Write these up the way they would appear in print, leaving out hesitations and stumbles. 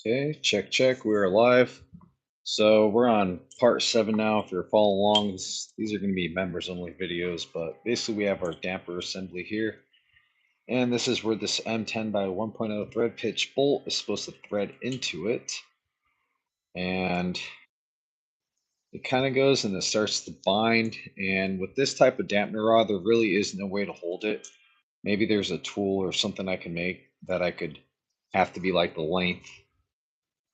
Okay, check, check. We're live. So we're on part 7 now. If you're following along, these are going to be members only videos, but basically we have our damper assembly here. And this is where this M10 by 1.0 thread pitch bolt is supposed to thread into it. And it kind of goes and it starts to bind. And with this type of dampener rod, there really is no way to hold it. Maybe there's a tool or something I can make that I could have to be like the length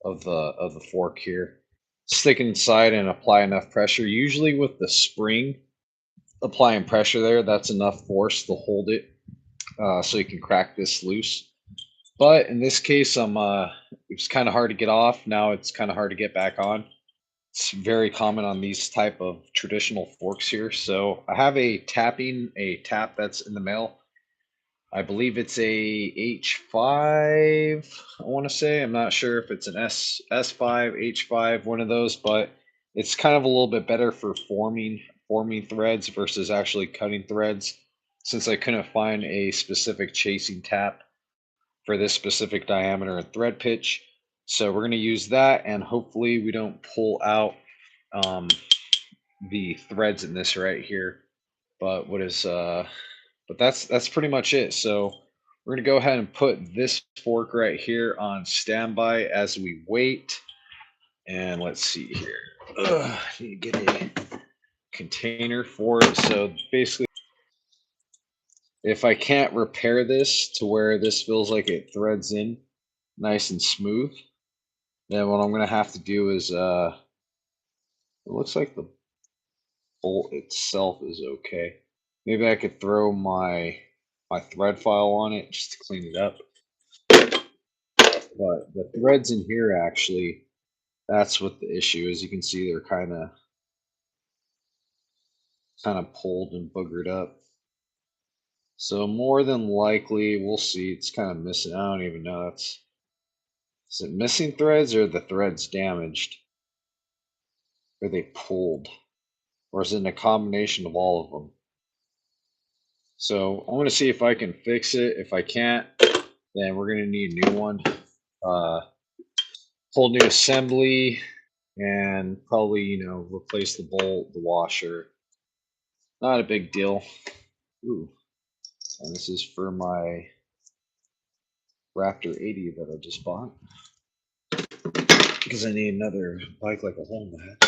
of the fork here. Stick it inside and apply enough pressure. Usually with the spring, applying pressure there, that's enough force to hold it, so you can crack this loose. But in this case, it's kind of hard to get off. Now it's kind of hard to get back on. It's very common on these type of traditional forks here. So I have a tap that's in the mail. I believe it's a H5, I want to say. I'm not sure if it's an S5, H5, one of those, but it's kind of a little bit better for forming threads versus actually cutting threads, since I couldn't find a specific chasing tap for this specific diameter and thread pitch. So we're going to use that, and hopefully we don't pull out the threads in this right here. But that's pretty much it. So we're gonna go ahead and put this fork right here on standby as we wait. And let's see here. I need to get a container for it. So basically, if I can't repair this to where this feels like it threads in nice and smooth, then what I'm gonna have to do is it looks like the bolt itself is okay. Maybe I could throw my thread file on it just to clean it up. But the threads in here actually, that's what the issue is. You can see they're kind of pulled and boogered up. So more than likely, we'll see. It's kind of missing. I don't even know. Is it missing threads or the threads damaged? Or they pulled? Or is it a combination of all of them? So I'm going to see if I can fix it. If I can't, then we're going to need a new one. Whole new assembly, and probably, replace the bolt, the washer. Not a big deal. Ooh. And this is for my Raptor 80 that I just bought, because I need another bike like a whole nut.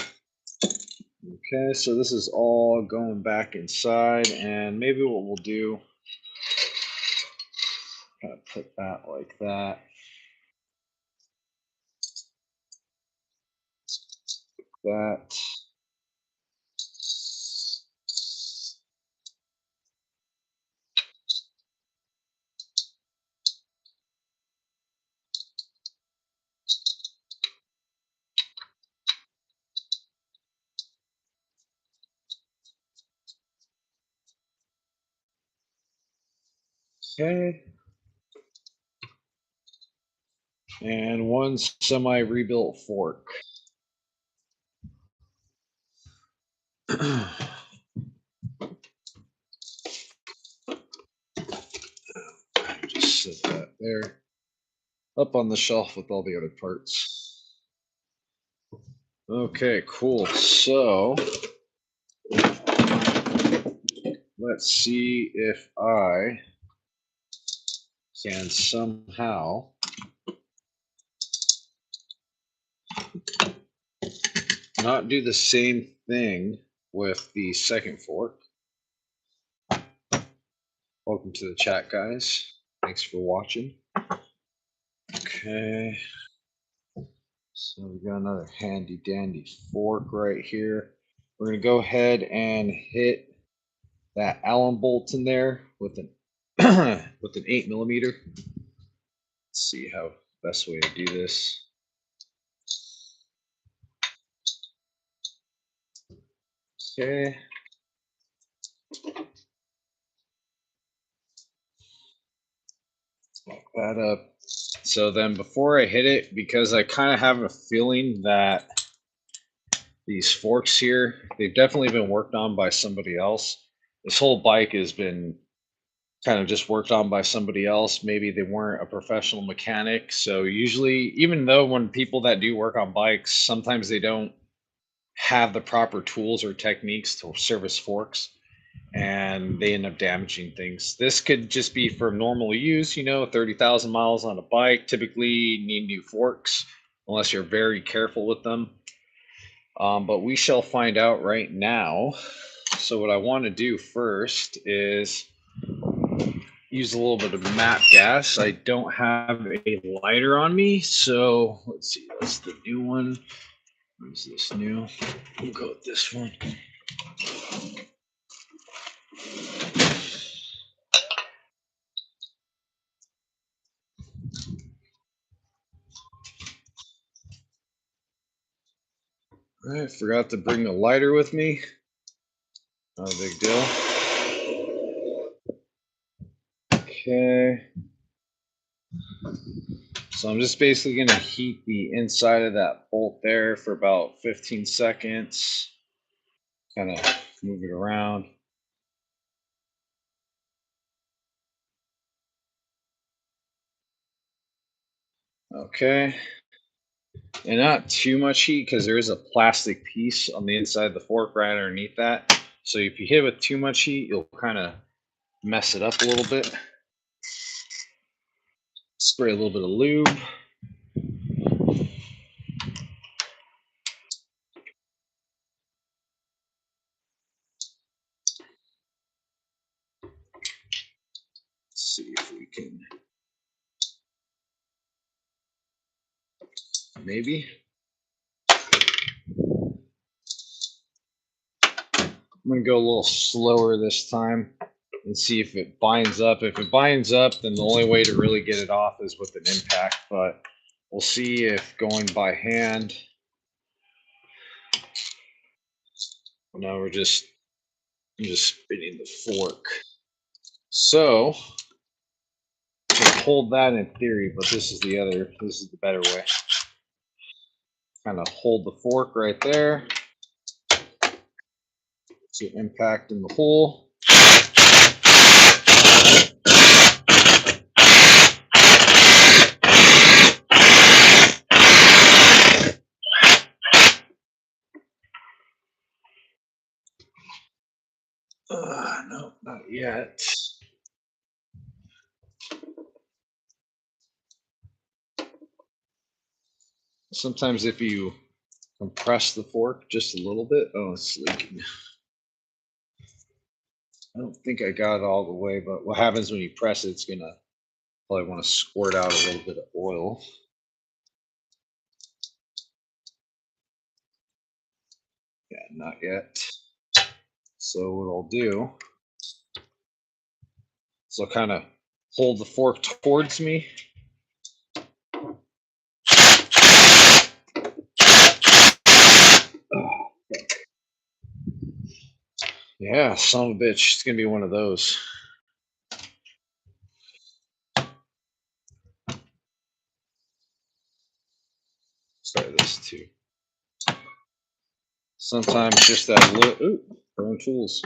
Okay, so this is all going back inside, and maybe what we'll do, kind of put that like that. That. Okay. And one semi-rebuilt fork. Just set that there, up on the shelf with all the other parts. Okay, cool. So let's see if I can somehow not do the same thing with the second fork. Welcome to the chat, guys. Thanks for watching. Okay. So we got another handy dandy fork right here. We're going to go ahead and hit that Allen bolt in there with an with an 8mm. Let's see how best way to do this. Okay. Lock that up. So then before I hit it, because I kind of have a feeling that these forks here, they've definitely been worked on by somebody else. This whole bike has been kind of just worked on by somebody else. Maybe they weren't a professional mechanic. So usually, even though when people that do work on bikes, sometimes they don't have the proper tools or techniques to service forks and they end up damaging things. This could just be for normal use, 30,000 miles on a bike. Typically, you need new forks unless you're very careful with them. But we shall find out right now. So, what I want to do first is use a little bit of MAP gas. I don't have a lighter on me, so let's see. What's the new one? Where's this new? We'll go with this one. I forgot to bring a lighter with me. Not a big deal. Okay. So I'm just basically going to heat the inside of that bolt there for about 15 seconds. Kind of move it around. Okay. And not too much heat because there is a plastic piece on the inside of the fork right underneath that. So if you hit it with too much heat, you'll kind of mess it up a little bit. Spray a little bit of lube. Let's see if we can. Maybe. I'm going to go a little slower this time and see if it binds up. If it binds up, then the only way to really get it off is with an impact. But we'll see if going by hand. Now I'm just spinning the fork. So hold that in theory, but this is the better way. Kind of hold the fork right there. So impact in the hole. No, not yet. Sometimes if you compress the fork just a little bit, it's leaking. I don't think I got it all the way, but what happens when you press it, it's gonna probably want to squirt out a little bit of oil. Yeah, not yet. So what I'll do is I'll kind of hold the fork towards me. Yeah, son of a bitch. It's gonna be one of those. Start this too. Sometimes just that little own tools.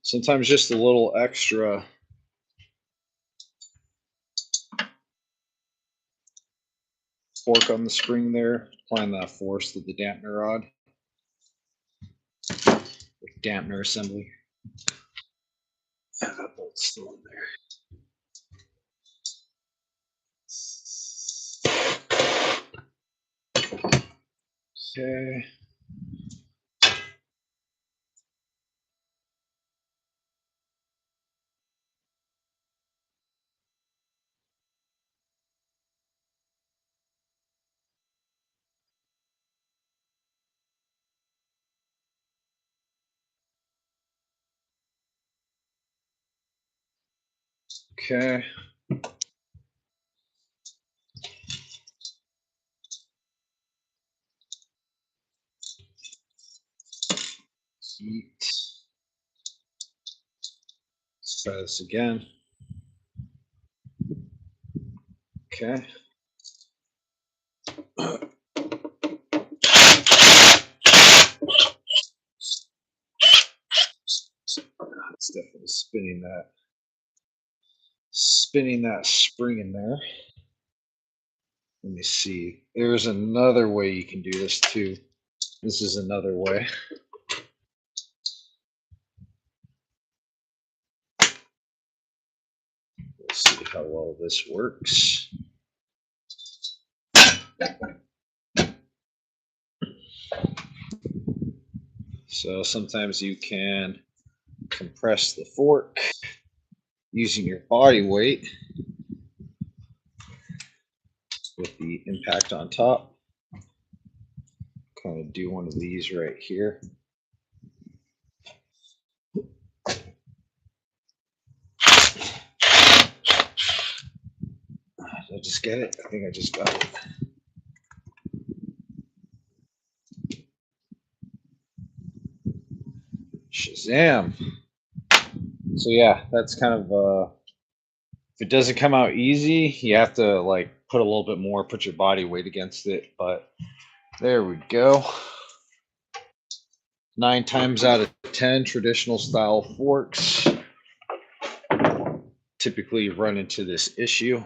Sometimes just a little extra fork on the spring there, applying that force to the dampener rod. Dampener assembly. Yeah, that bolt's still in there. Okay. Okay. Heat. Let's try this again. Okay. It's definitely spinning that. spinning that spring in there. Let me see. There's another way you can do this too. This is another way. Let's see how well this works. So sometimes you can compress the fork using your body weight with the impact on top. Kind of do one of these right here. Did I just get it? I think I just got it. Shazam. So yeah, that's kind of if it doesn't come out easy, you have to like put a little bit more, put your body weight against it. But there we go. 9 times out of 10, traditional style forks typically run into this issue.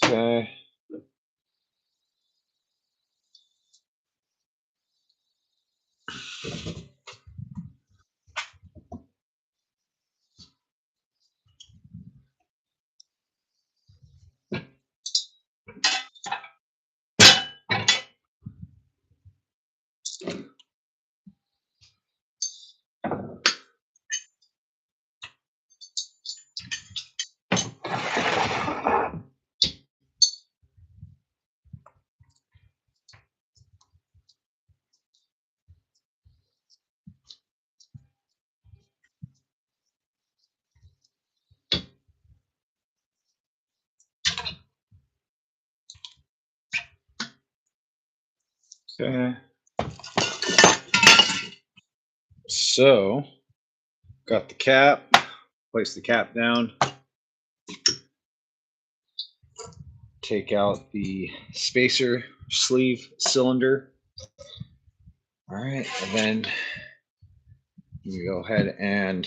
Okay. Okay. So, got the cap, place the cap down, take out the spacer sleeve cylinder. All right, and then you go ahead and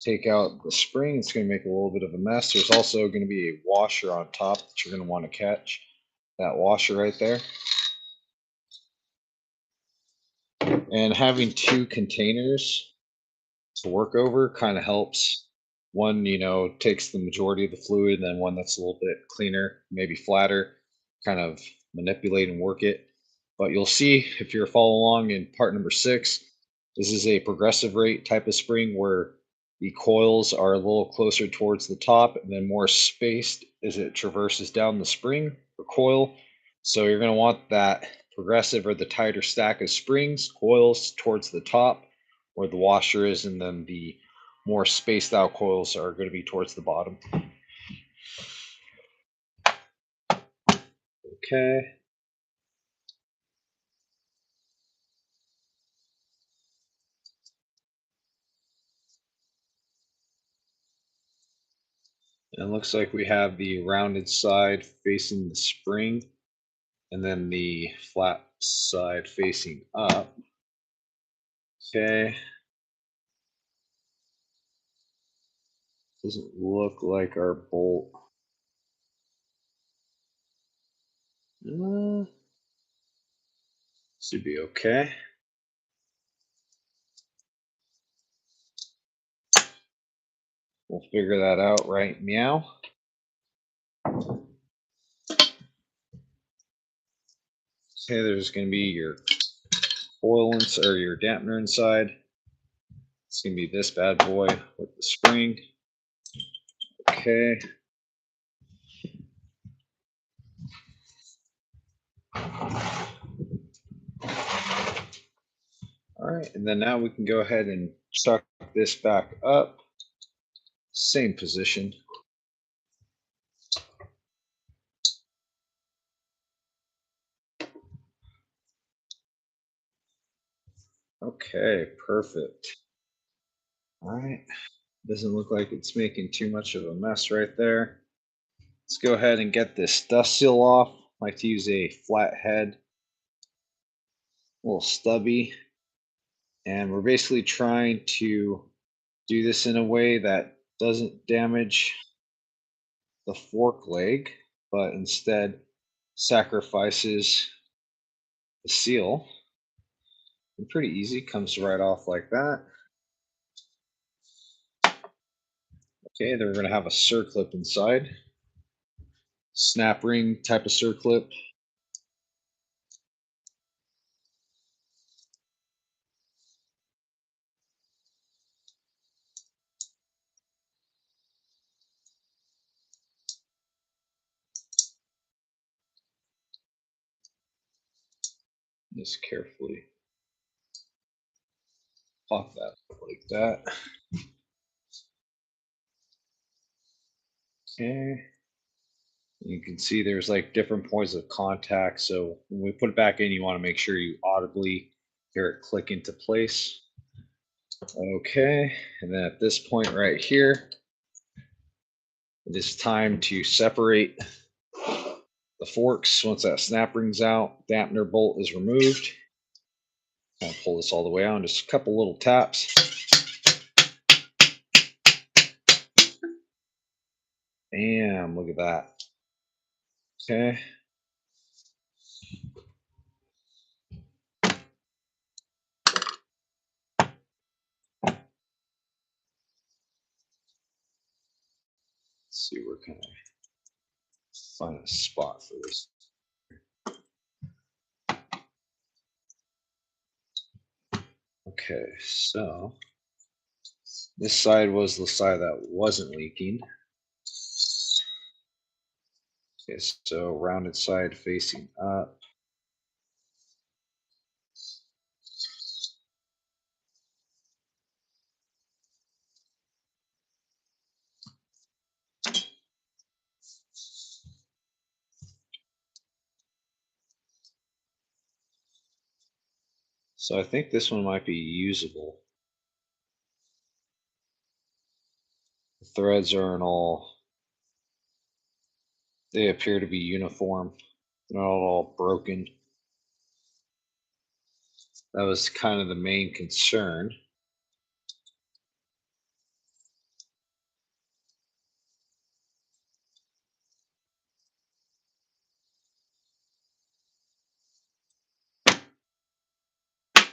take out the spring. It's going to make a little bit of a mess. There's also going to be a washer on top that you're going to want to catch. That washer right there. And having 2 containers to work over kind of helps. One, takes the majority of the fluid, and then one that's a little bit cleaner, maybe flatter, kind of manipulate and work it. But you'll see if you're following along in part number 6, this is a progressive rate type of spring where the coils are a little closer towards the top and then more spaced as it traverses down the spring or coil. So you're going to want that progressive or the tighter stack of springs, coils towards the top where the washer is, and then the more spaced out coils are going to be towards the bottom. Okay. And it looks like we have the rounded side facing the spring and then the flat side facing up. Okay. Doesn't look like our bolt. Should be okay. We'll figure that out right meow. Okay, there's going to be your oil or your dampener inside. It's going to be this bad boy with the spring. Okay. All right, and then now we can go ahead and suck this back up. Same position. Okay, perfect. All right. Doesn't look like it's making too much of a mess right there. Let's go ahead and get this dust seal off. I like to use a flat head, a little stubby, and we're basically trying to do this in a way that doesn't damage the fork leg, but instead sacrifices the seal. And pretty easy, comes right off like that. Okay, then we're going to have a circlip inside, snap ring type of circlip. Just carefully pop that like that. Okay. You can see there's like different points of contact. So when we put it back in, you want to make sure you audibly hear it click into place. Okay. And then at this point right here, it is time to separate the forks. Once that snap rings out, dampener bolt is removed. I'll pull this all the way out, just a couple little taps. Bam, look at that. Okay. Let's see where can I find a spot for this. Okay, so this side was the side that wasn't leaking. Okay, so rounded side facing up. So I think this one might be usable. The threads aren't all, they appear to be uniform. They're not all broken. That was kind of the main concern.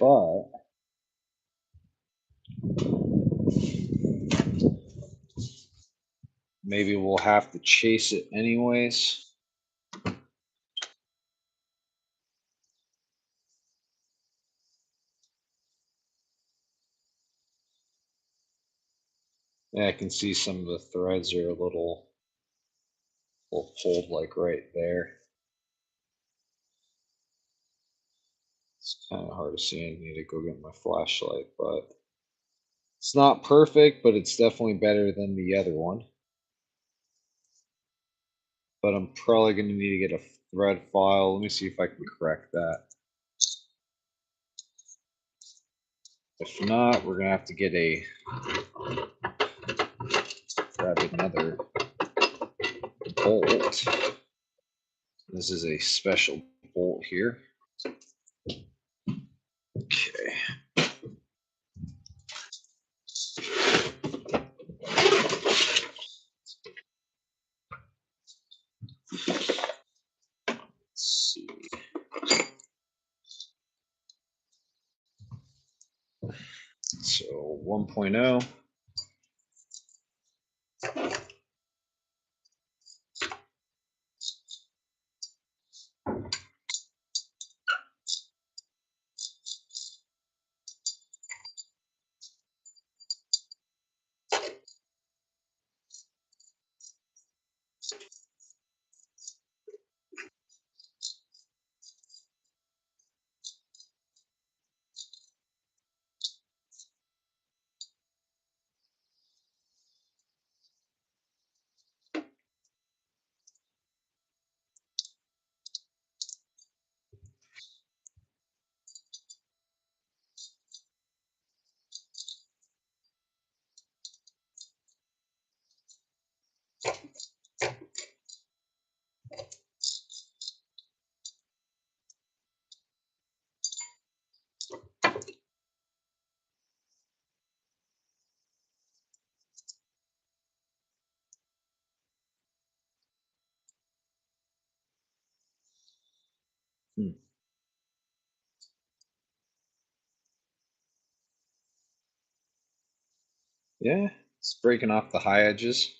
But maybe we'll have to chase it anyways. Yeah, I can see some of the threads are a little pulled like right there. It's kind of hard to see. I need to go get my flashlight, but it's not perfect, but it's definitely better than the other one. But I'm probably going to need to get a thread file. Let me see if I can correct that. If not, we're going to have to get grab another bolt. This is a special bolt here. Okay. Let's see. So 1.0. Yeah, it's breaking off the high edges.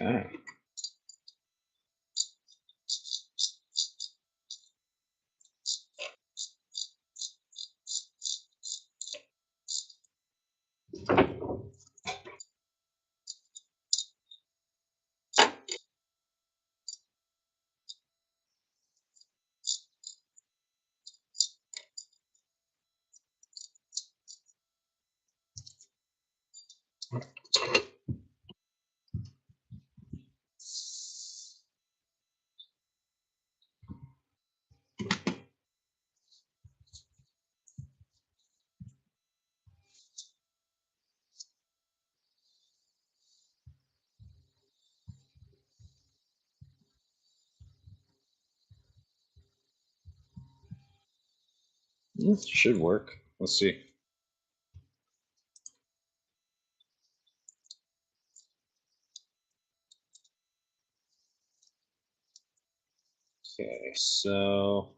Okay. Should work. Let's see. Okay, so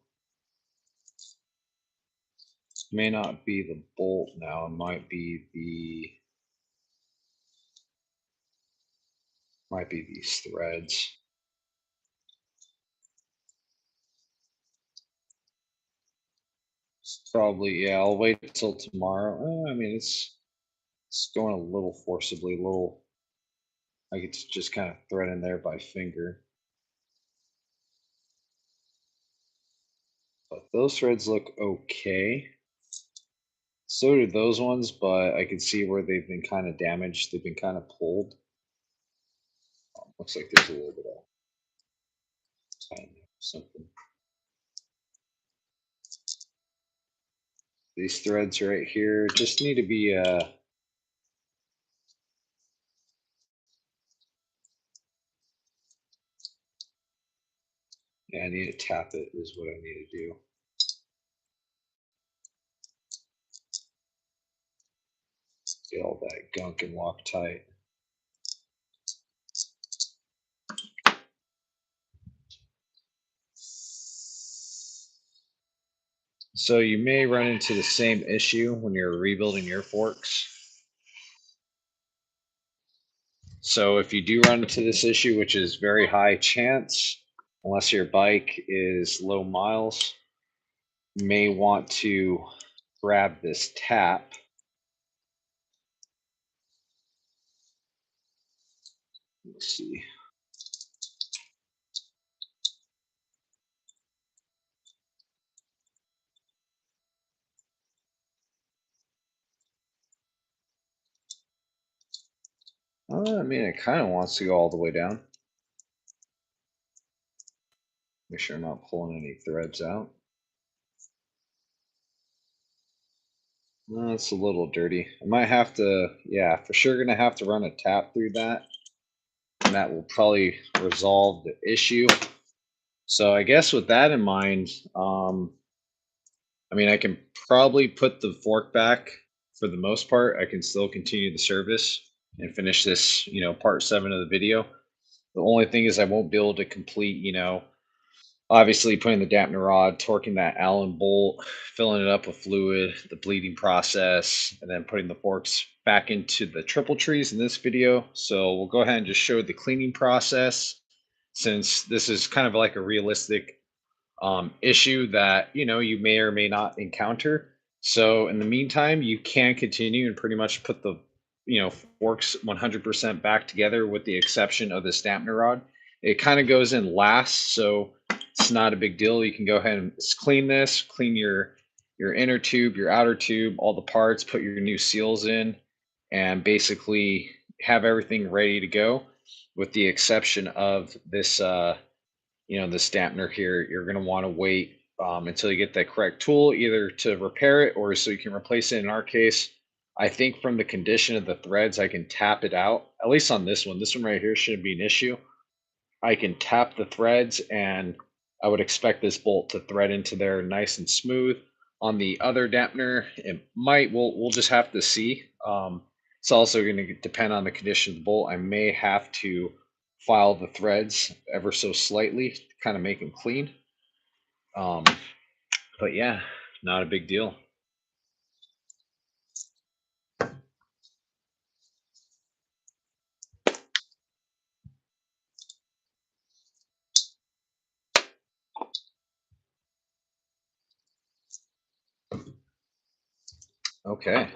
may not be the bolt now. It might be these threads. Probably, yeah. I'll wait till tomorrow. I mean, it's going a little forcibly, a little. I could just kind of thread in there by finger. But those threads look okay. So do those ones, but I can see where they've been kind of damaged. They've been kind of pulled. Looks like there's a little bit of time something. These threads right here just need to be yeah, I need to tap it is what I need to do. Get all that gunk and Loctite. So you may run into the same issue when you're rebuilding your forks. So if you do run into this issue, which is very high chance, unless your bike is low miles, you may want to grab this tap. Let's see. I mean, it kind of wants to go all the way down. Make sure I'm not pulling any threads out. It's a little dirty. I might have to, yeah, for sure gonna have to run a tap through that, and that will probably resolve the issue. So I guess with that in mind, I mean, I can probably put the fork back for the most part. I can still continue the service and finish this, part 7 of the video. The only thing is I won't be able to complete, obviously putting the dampener rod, torquing that Allen bolt, filling it up with fluid, the bleeding process, and then putting the forks back into the triple trees in this video. So we'll go ahead and just show the cleaning process, since this is kind of like a realistic issue that you may or may not encounter. So in the meantime, you can continue and pretty much put the forks 100% back together, with the exception of the dampener rod. It kind of goes in last, so it's not a big deal. You can go ahead and clean this, clean your inner tube, your outer tube, all the parts, put your new seals in, and basically have everything ready to go, with the exception of this this dampener here, you're going to want to wait until you get the correct tool, either to repair it or so you can replace it. In our case, I think from the condition of the threads, I can tap it out. At least on this one. This one right here shouldn't be an issue. I can tap the threads, and I would expect this bolt to thread into there nice and smooth. On the other dampener, it might. We'll just have to see. It's also going to depend on the condition of the bolt. I may have to file the threads ever so slightly to kind of make them clean. But yeah, not a big deal. Okay.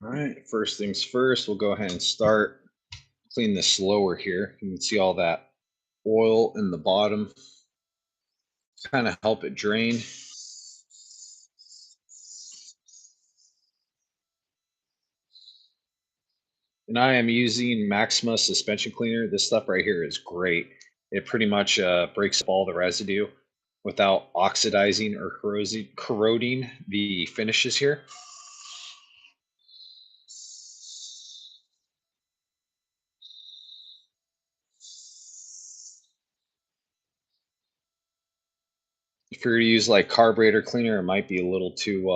All right. First things first, we'll go ahead and start clean this lower here. You can see all that oil in the bottom, kind of help it drain. And I am using Maxima suspension cleaner. This stuff right here is great. It pretty much breaks up all the residue without oxidizing or corroding the finishes here. If you're to use like carburetor cleaner, it might be a little too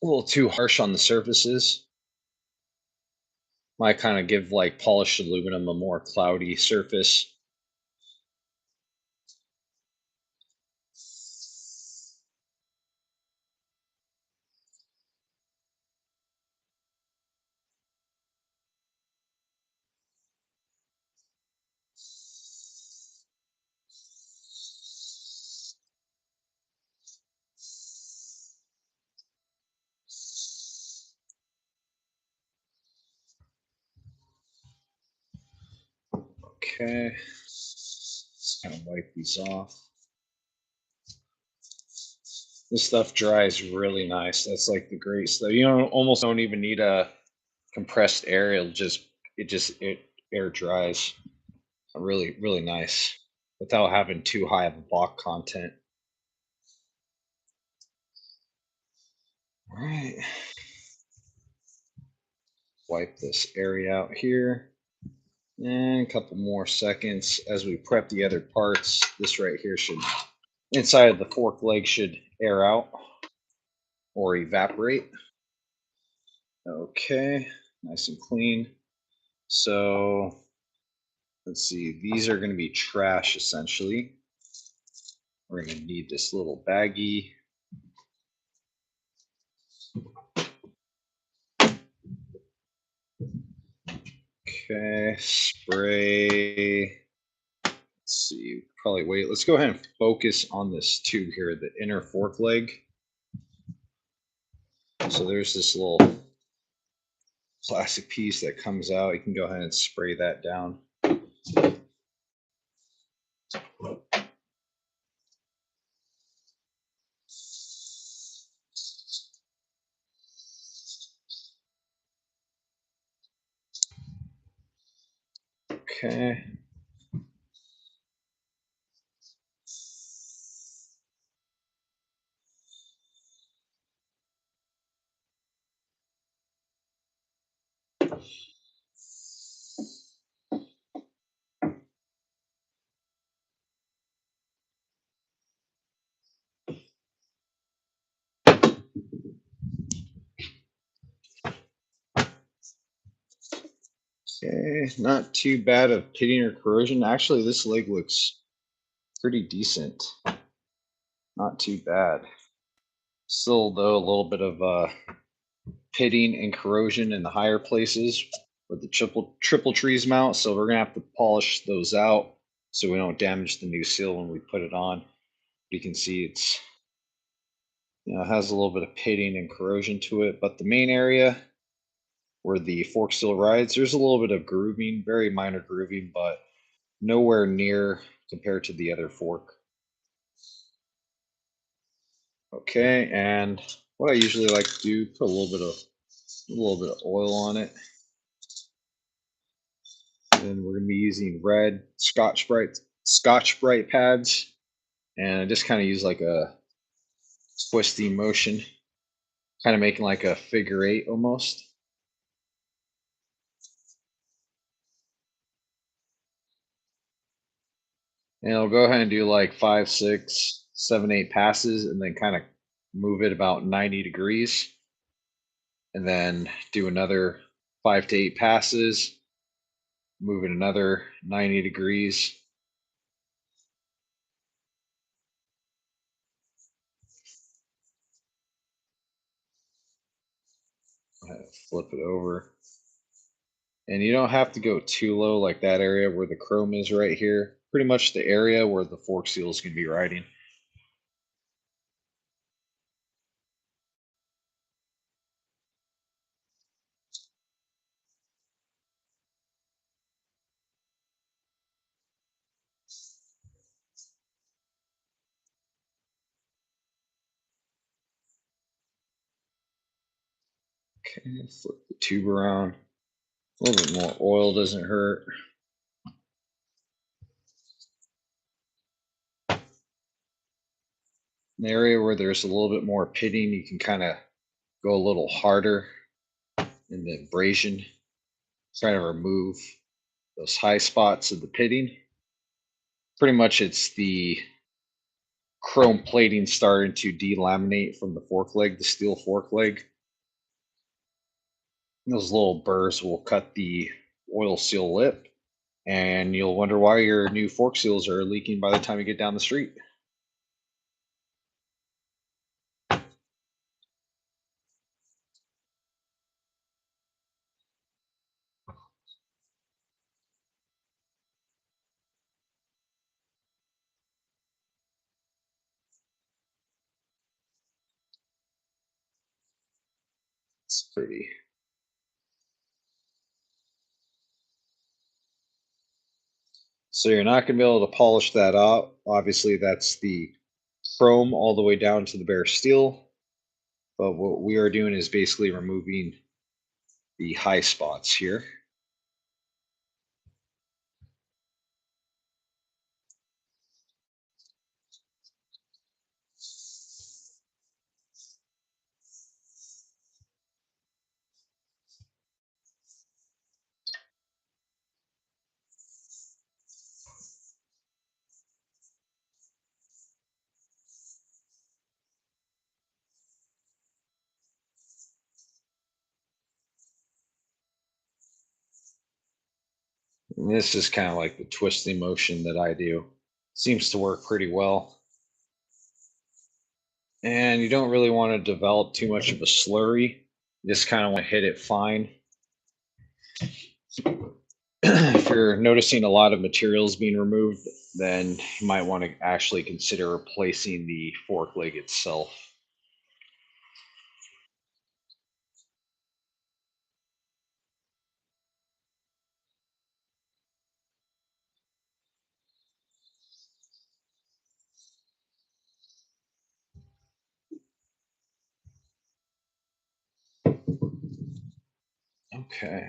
a little too harsh on the surfaces. Might kind of give like polished aluminum a more cloudy surface. Okay, just kind of wipe these off. This stuff dries really nice. That's like the great stuff. You almost don't even need a compressed air. It air dries really nice without having too high of a block content. All right, wipe this area out here. And a couple more seconds as we prep the other parts. This right here should, inside of the fork leg, should air out or evaporate. Okay, nice and clean. So let's see, these are going to be trash essentially. We're going to need this little baggie. Okay, spray. Let's see, probably wait. Let's go ahead and focus on this tube here, the inner fork leg. So there's this little plastic piece that comes out. You can go ahead and spray that down. Okay. Okay, not too bad of pitting or corrosion. Actually, this leg looks pretty decent. Not too bad. Still, though, a little bit of pitting and corrosion in the higher places where the triple trees mount. So we're gonna have to polish those out so we don't damage the new seal when we put it on. You can see it's it has a little bit of pitting and corrosion to it, but the main area where the fork seal rides, there's a little bit of grooving, very minor grooving, but nowhere near compared to the other fork. Okay, and what I usually like to do, put a little bit of oil on it. And we're gonna be using red Scotch Brite pads, and I just kind of use like a twisty motion, kind of making like a figure eight almost. And I'll go ahead and do like 5, 6, 7, 8 passes, and then kind of move it about 90 degrees, and then do another 5 to 8 passes, move it another 90 degrees. Flip it over. And you don't have to go too low, like that area where the chrome is right here. Pretty much the area where the fork seal is going to be riding. Okay, flip the tube around. A little bit more oil doesn't hurt. An area where there's a little bit more pitting, you can kind of go a little harder in the abrasion, try to remove those high spots of the pitting. Pretty much it's the chrome plating starting to delaminate from the fork leg, the steel fork leg. Those little burrs will cut the oil seal lip, and you'll wonder why your new fork seals are leaking by the time you get down the street. It's pretty. So you're not going to be able to polish that out. Obviously, that's the chrome all the way down to the bare steel. But what we are doing is basically removing the high spots here. And this is kind of like the twisting motion that I do. Seems to work pretty well. And you don't really want to develop too much of a slurry. You just kind of want to hit it fine. If you're noticing a lot of materials being removed, then you might want to actually consider replacing the fork leg itself. Okay,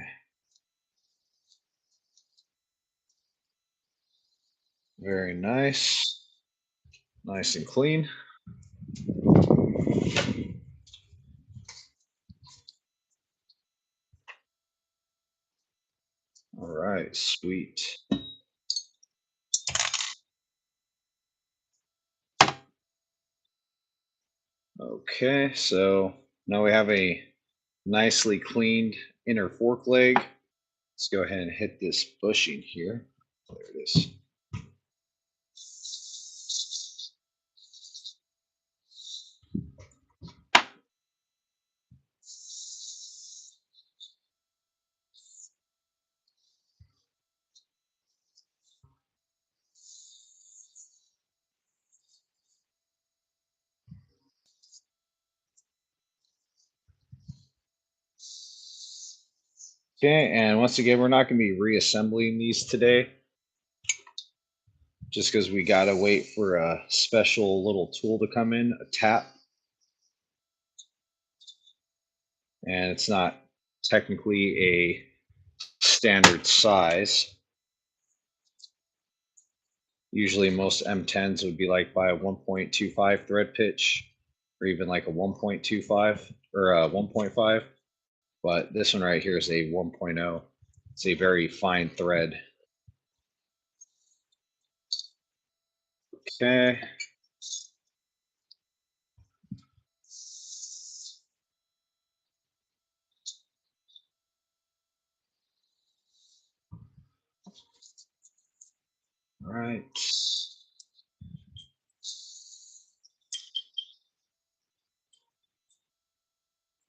very nice. Nice and clean. All right, sweet. Okay, so now we have a nicely cleaned inner fork leg. Let's go ahead and hit this bushing here. There it is. Okay, and once again, we're not going to be reassembling these today. just because we gotta wait for a special little tool to come in, a tap, and it's not technically a standard size. Usually most M10s would be like by a 1.25 thread pitch, or even like a 1.25 or a 1.5. But this one right here is a 1.0. It's a very fine thread. Okay. All right.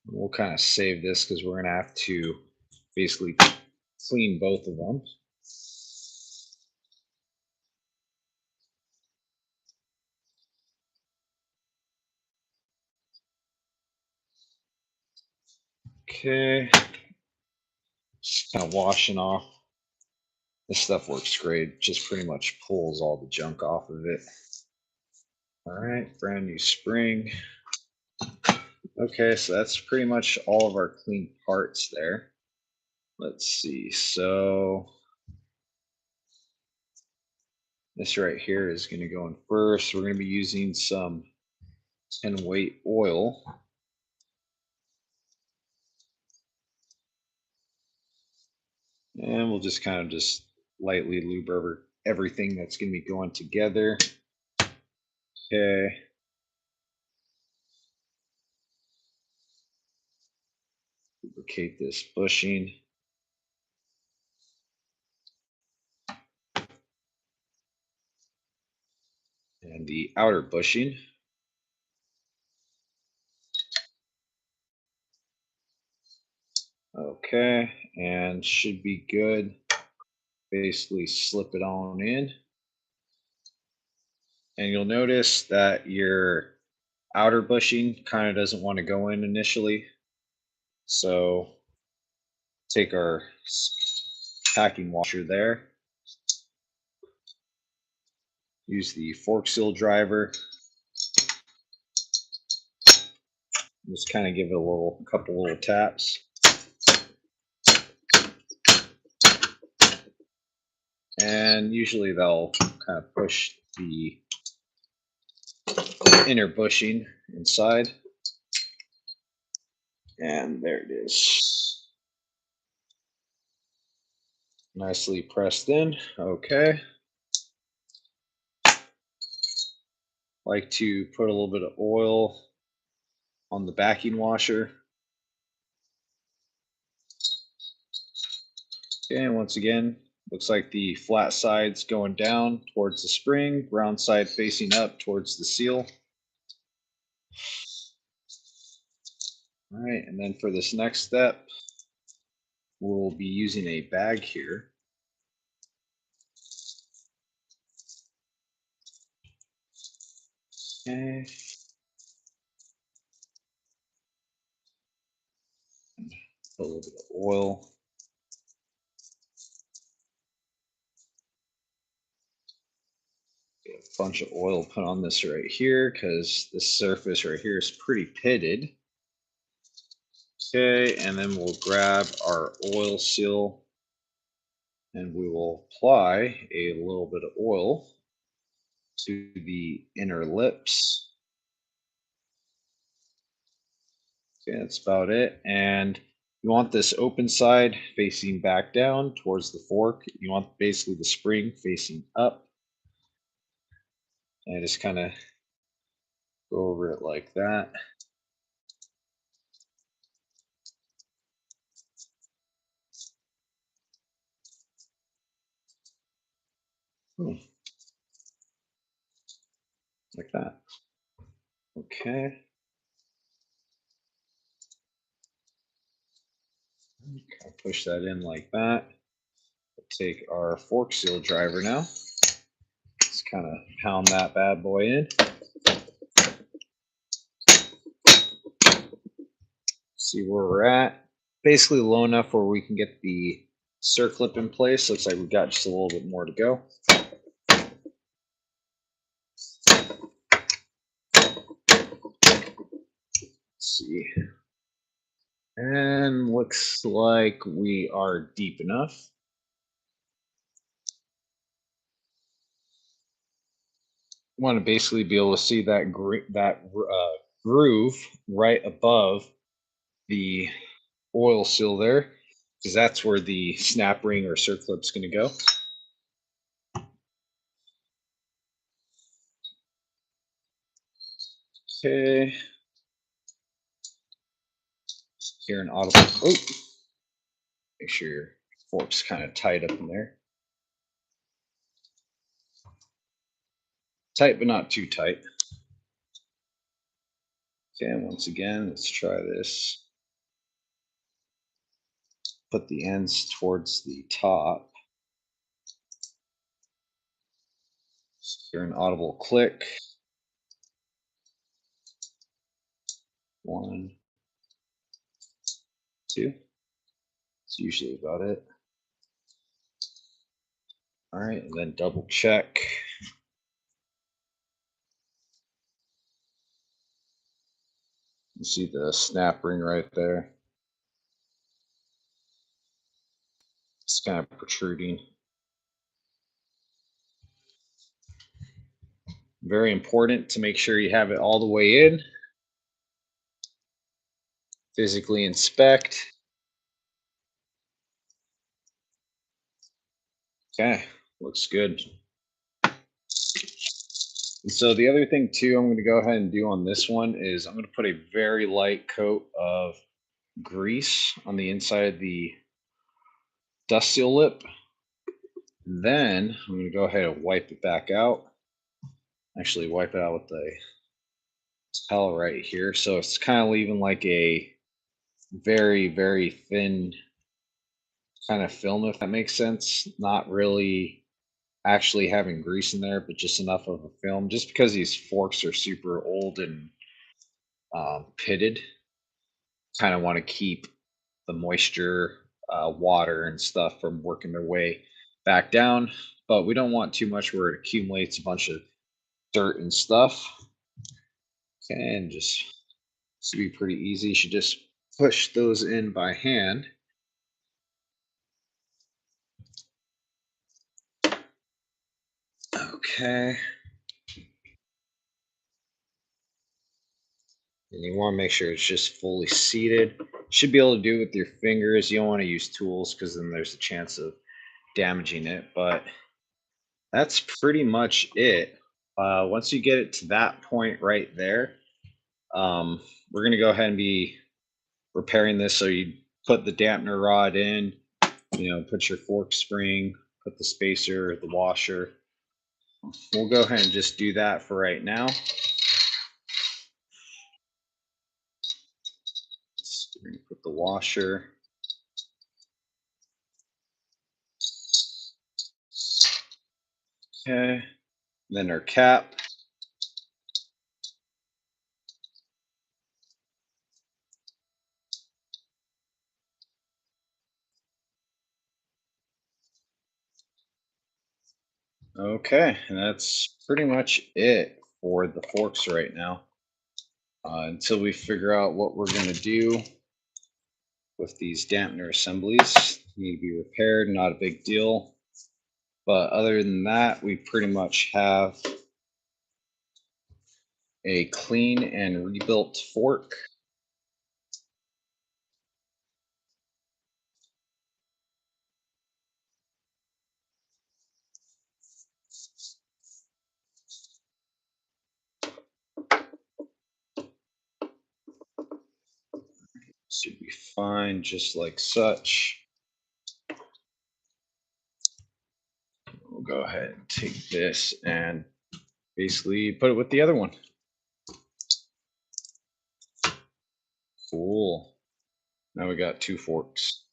We'll kind of save this because we're going to have to basically clean both of them. Okay. Just kind of washing off. This stuff works great. Just pretty much pulls all the junk off of it. All right, brand new spring. Okay, so that's pretty much all of our clean parts there. Let's see. So this right here is going to go in first. We're going to be using some 10 weight oil. And we'll just kind of just lightly lube over everything that's going to be going together. Okay. Lubricate this bushing. And the outer bushing. Okay, and should be good. Basically slip it on in. And you'll notice that your outer bushing kind of doesn't want to go in initially. So take our packing washer there. Use the fork seal driver. Just kind of give it a couple little taps. And usually they'll kind of push the inner bushing inside. And there it is. Nicely pressed in. Okay. Like to put a little bit of oil on the backing washer. Okay, and once again, looks like the flat side's going down towards the spring, round side facing up towards the seal. All right, and then for this next step, we'll be using a bag here. Okay. Put a little bit of oil. Get a bunch of oil put on this right here because this surface right here is pretty pitted. Okay, and then we'll grab our oil seal and we will apply a little bit of oil to the inner lips. Okay, that's about it. And you want this open side facing back down towards the fork. You want basically the spring facing up. And just kind of go over it like that. Like that. Okay. I'll push that in like that. We'll take our fork seal driver now. Let's kind of pound that bad boy in. See where we're at. Basically low enough where we can get the circlip in place. Looks like we've got just a little bit more to go. see. And looks like we are deep enough. Want to basically be able to see that groove right above the oil seal there, because that's where the snap ring or circlip's going to go. Okay. Hear an audible. Oh, make sure your fork's kind of tight up in there. Tight, but not too tight. Okay, once again, let's try this. Put the ends towards the top. Hear an audible click. 1, 2. It's usually about it. All right, and then double check. You see the snap ring right there. It's kind of protruding. Very important to make sure you have it all the way in. Physically inspect. Okay, looks good. And so the other thing too, I'm going to go ahead and do on this one is I'm going to put a very light coat of grease on the inside of the dust seal lip. Then I'm going to go ahead and wipe it back out. Actually, wipe it out with the towel right here. So it's kind of leaving like a very, very thin kind of film, if that makes sense. Not really actually having grease in there, but just enough of a film. Just because these forks are super old and pitted, kind of want to keep the moisture, water, and stuff from working their way back down. But we don't want too much where it accumulates a bunch of dirt and stuff. And just to be pretty easy, you should just push those in by hand. Okay. And you want to make sure it's just fully seated. Should be able to do it with your fingers. You don't want to use tools because then there's a chance of damaging it. But that's pretty much it. Once you get it to that point right there, we're going to go ahead and be repairing this. So you put the dampener rod in, put your fork spring, put the spacer, the washer. We'll go ahead and just do that for right now. Put the washer. Okay. Then our cap. Okay, and that's pretty much it for the forks right now. Until we figure out what we're going to do with these dampener assemblies. Need to be repaired, not a big deal. But other than that, we pretty much have a clean and rebuilt fork. Should be fine, just like such. We'll go ahead and take this and basically put it with the other one. Cool. Now we got 2 forks.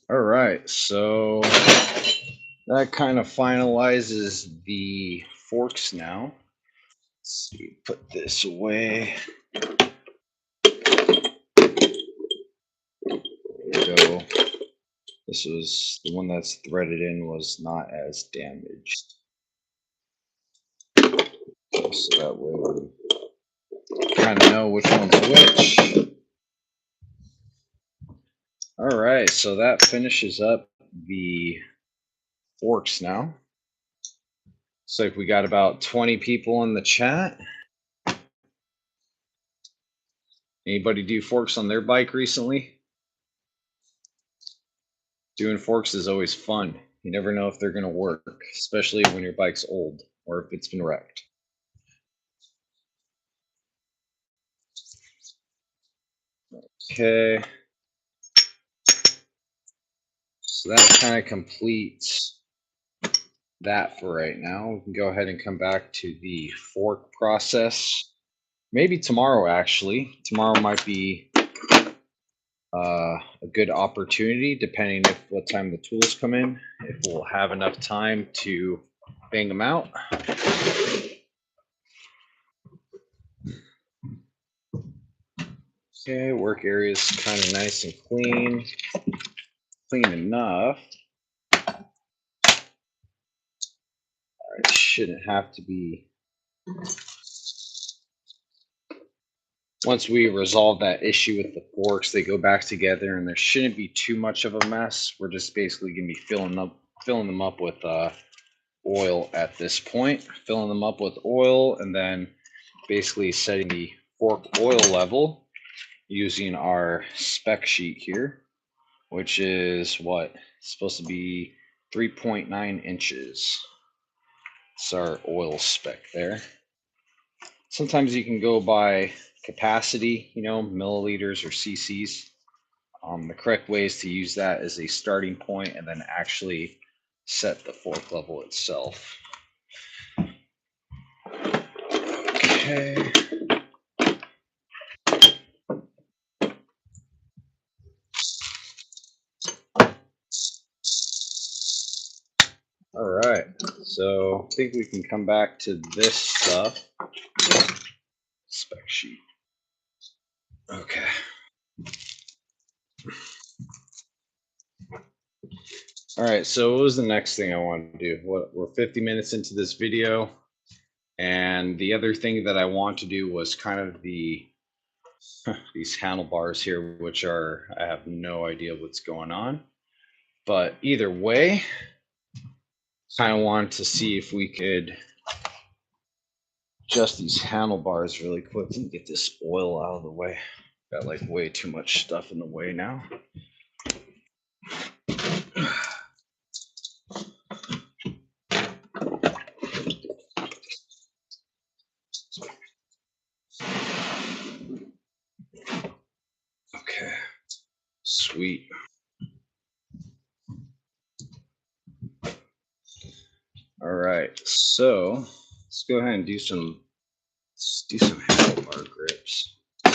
All right, so that kind of finalizes the forks now. Let's see, put this away. There we go. This was the one that's threaded in, was not as damaged. So that way kind of know which one's which. All right, so that finishes up the forks now. So we got about 20 people in the chat. Anybody do forks on their bike recently? Doing forks is always fun. You never know if they're going to work, especially when your bike's old or if it's been wrecked. Okay. So that kind of completes that for right now. We can go ahead and come back to the fork process. Maybe tomorrow, actually. Tomorrow might be a good opportunity, depending if what time the tools come in, if we'll have enough time to bang them out. Okay, work area is kind of nice and clean. Clean enough. It shouldn't have to be. Once we resolve that issue with the forks, they go back together, and there shouldn't be too much of a mess. We're just basically going to be filling them up with oil at this point. Filling them up with oil, and then basically setting the fork oil level using our spec sheet here, which is what? It's supposed to be 3.9 inches. It's our oil spec there. Sometimes you can go by capacity, milliliters or cc's. The correct way is to use that as a starting point and then actually set the fork level itself. Okay. All right. So I think we can come back to this stuff. Spec sheet. Okay. All right. So what was the next thing I wanted to do? We're 50 minutes into this video. And the other thing that I want to do was kind of these handlebars here, which I have no idea what's going on. But either way, kind of wanted to see if we could adjust these handlebars really quick and get this oil out of the way. Got like way too much stuff in the way now. Okay, sweet. All right, so let's go ahead and do some handlebar grips. I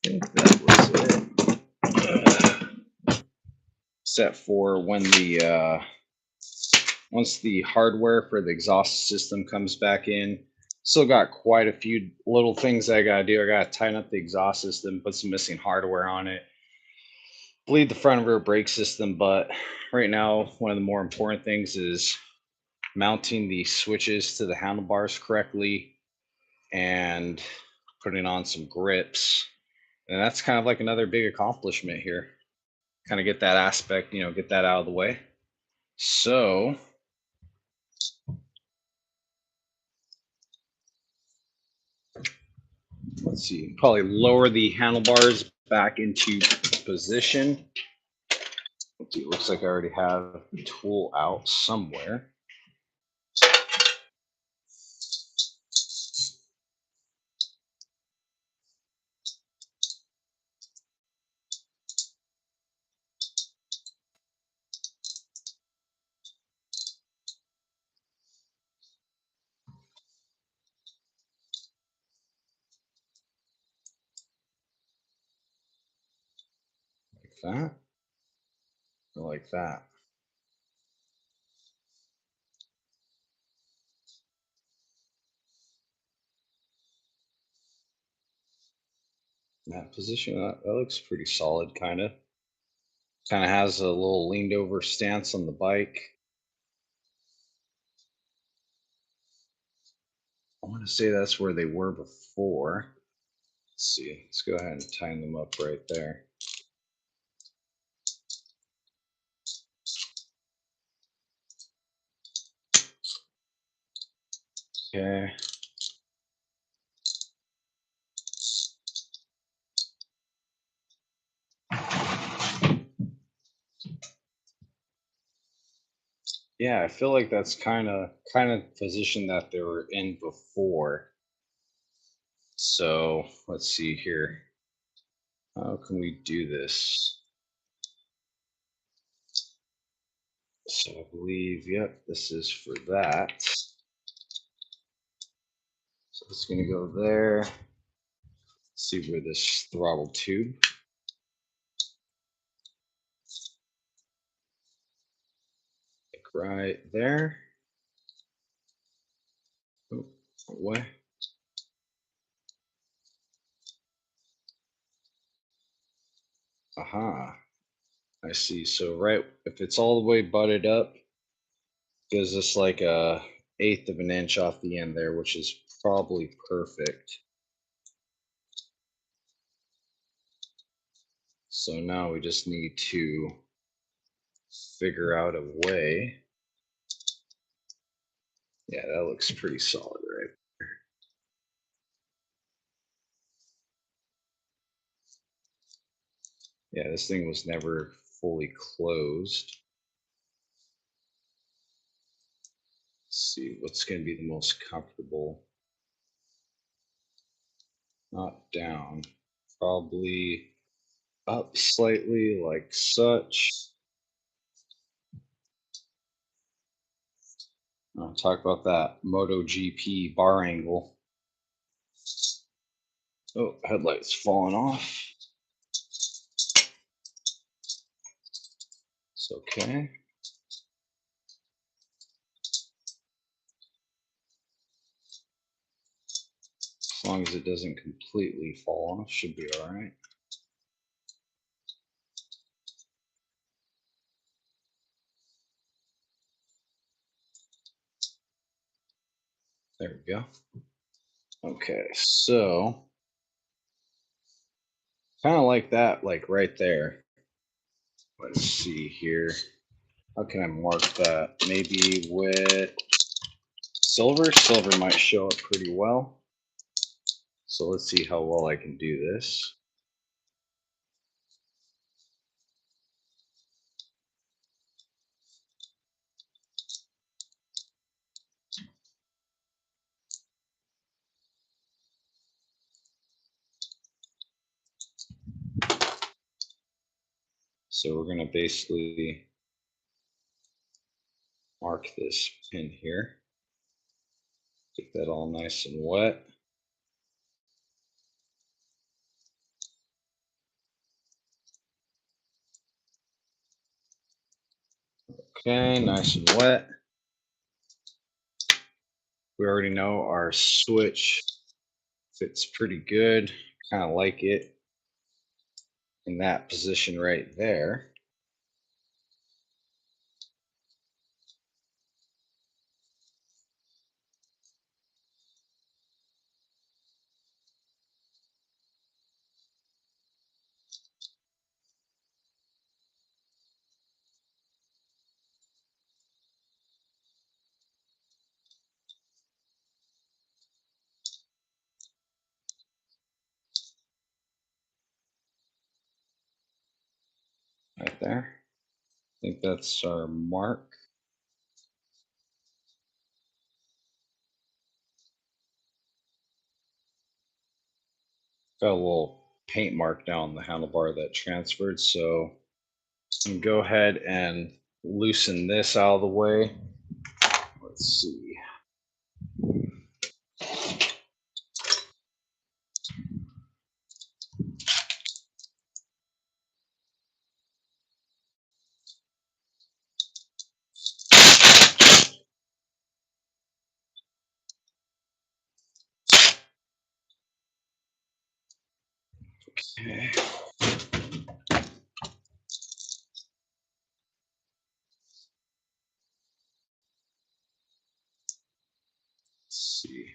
think that was it. Except for when once the hardware for the exhaust system comes back in, still got quite a few little things I gotta do. I gotta tighten up the exhaust system, put some missing hardware on it, bleed the front and rear brake system. But right now, one of the more important things is mounting the switches to the handlebars correctly and putting on some grips. And that's kind of like another big accomplishment here. Kind of get that aspect, get that out of the way. So let's see, probably lower the handlebars back into position. Let's see, it looks like I already have the tool out somewhere. Like that. Like that. That position, that looks pretty solid, kind of has a little leaned over stance on the bike. I want to say that's where they were before. Let's see. Let's go ahead and tighten them up right there. Okay. Yeah, I feel like that's kind of position that they were in before. So let's see here. How can we do this? So I believe, yep, this is for that. So it's gonna go there. See where this throttle tube, like right there. Oh, way. Aha. I see. So right, if it's all the way butted up, gives us like a eighth of an inch off the end there, which is probably perfect. So now we just need to figure out a way. Yeah, that looks pretty solid, right? Yeah, this thing was never fully closed. Let's see what's going to be the most comfortable. Not down, probably up slightly, like such. I'll talk about that MotoGP bar angle. Oh, headlights falling off. It's okay. As long as it doesn't completely fall off, should be all right. There we go. Okay, so kind of like that, like right there. Let's see here. How can I mark that? Maybe with silver. Silver might show up pretty well. So let's see how well I can do this. So we're going to basically mark this pin here. Get that all nice and wet. Okay, nice and wet. We already know our switch fits pretty good. Kind of like it in that position right there. Right there. I think that's our mark. Got a little paint mark down the handlebar that transferred. So I'm gonna go ahead and loosen this out of the way. Let's see. Okay. Let's see.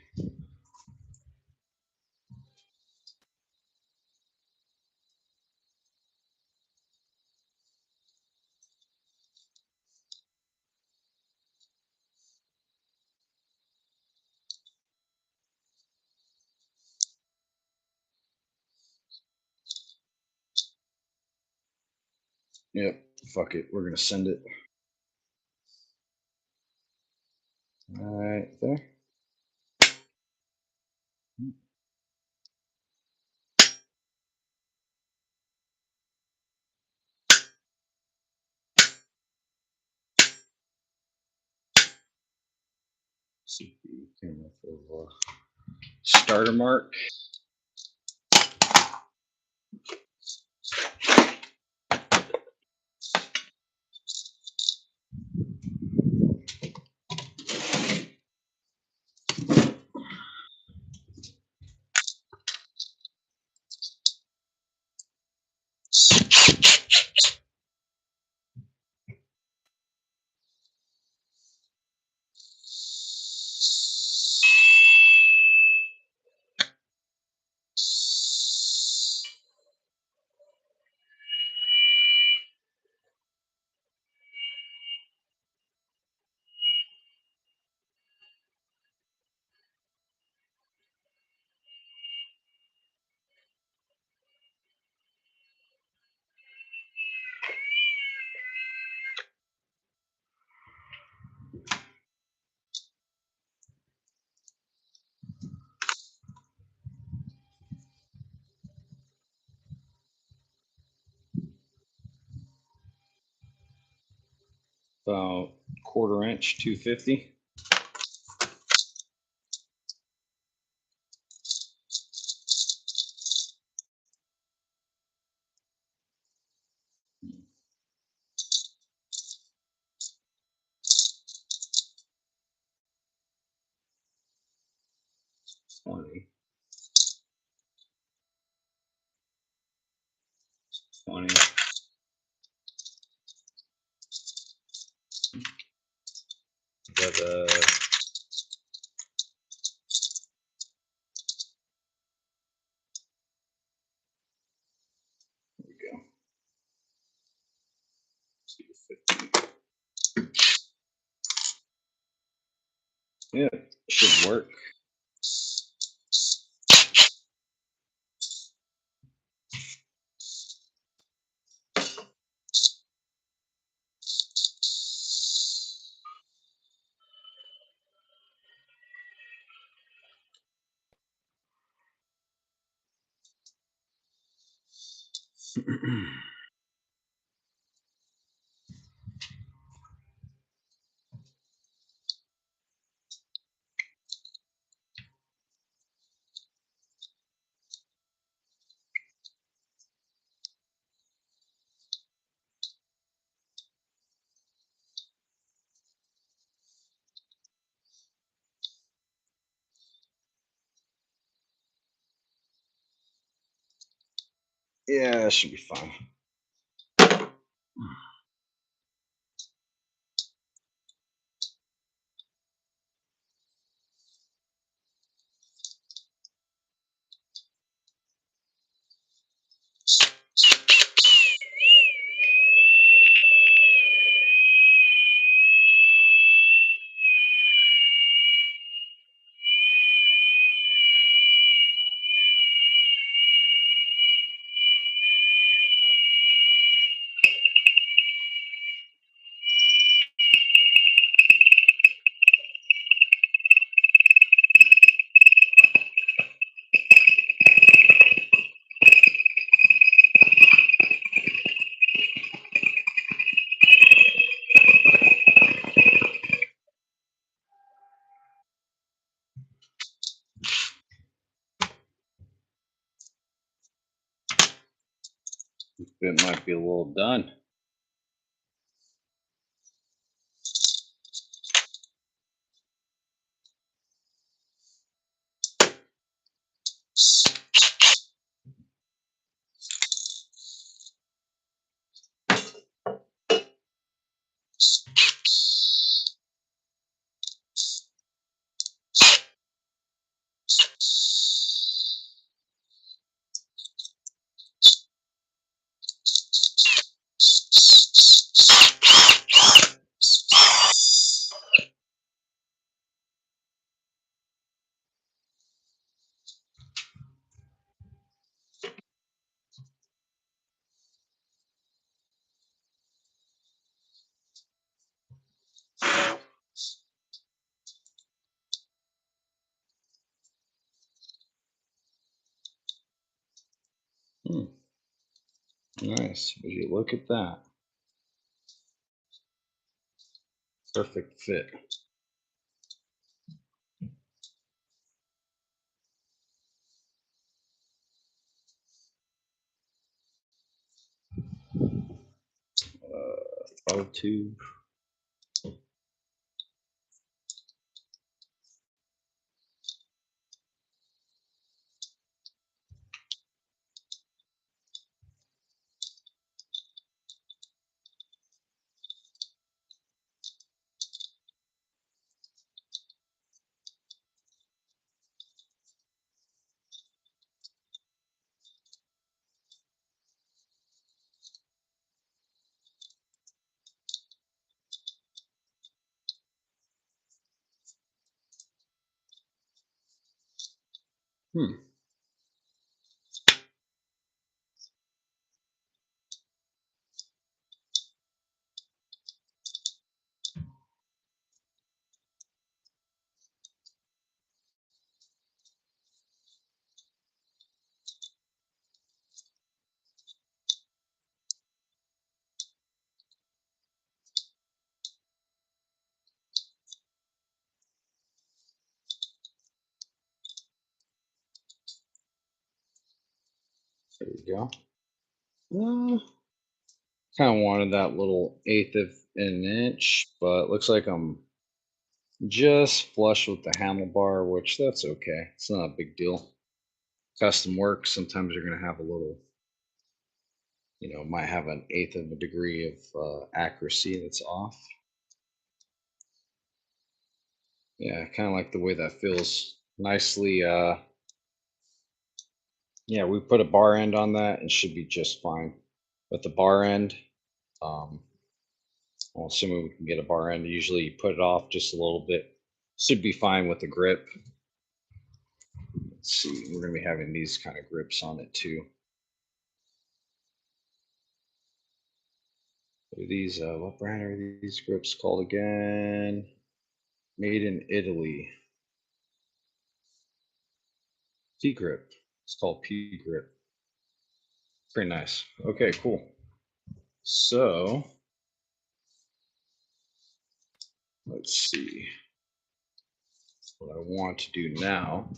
Yep. Fuck it. We're gonna send it. All right there. CPU camera for starter mark. About quarter inch, 250. Twenty. 20. But there we go. 250. Yeah, should work. Yeah, that should be fine. It might be a little done. Nice. Would you look at that? Perfect fit. 02. Hmm. There we go. Kind of wanted that little eighth of an inch, but looks like I'm just flush with the handlebar, which that's okay. It's not a big deal. Custom work, sometimes you're going to have a little, might have an eighth of a degree of accuracy that's off. Yeah, kind of like the way that feels nicely. Yeah, we put a bar end on that and should be just fine. But the bar end, um, well, assuming we can get a bar end, usually you put it off just a little bit. Should be fine with the grip. Let's see, we're going to be having these kind of grips on it too. What are these, what brand are these grips called again? Made in Italy. P grip. It's called P grip. Pretty nice. Okay, cool. So let's see what I want to do now.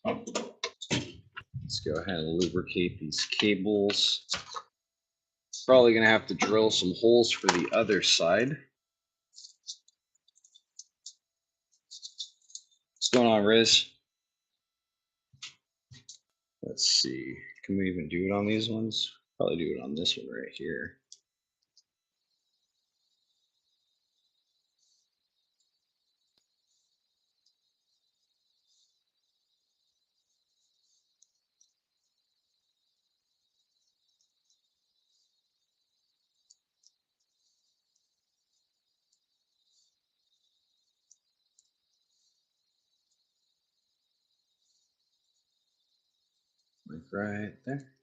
Let's go ahead and lubricate these cables. Probably gonna have to drill some holes for the other side. What's going on, Riz? Let's see. Can we even do it on these ones? Probably do it on this one right here. Like right there.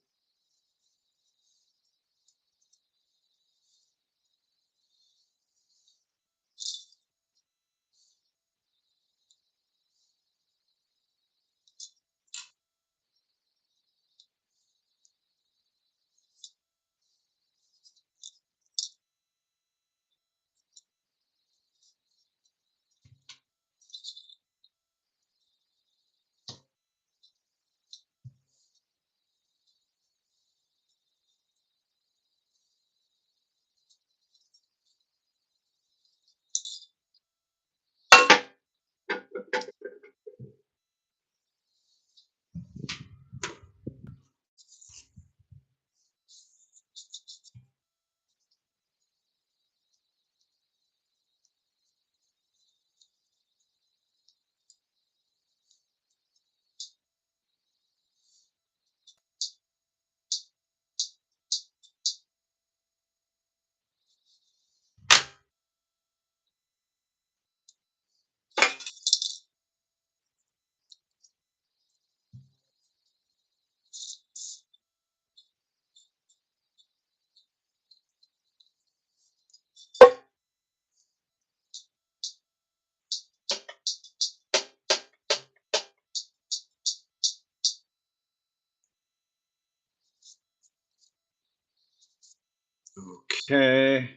Okay.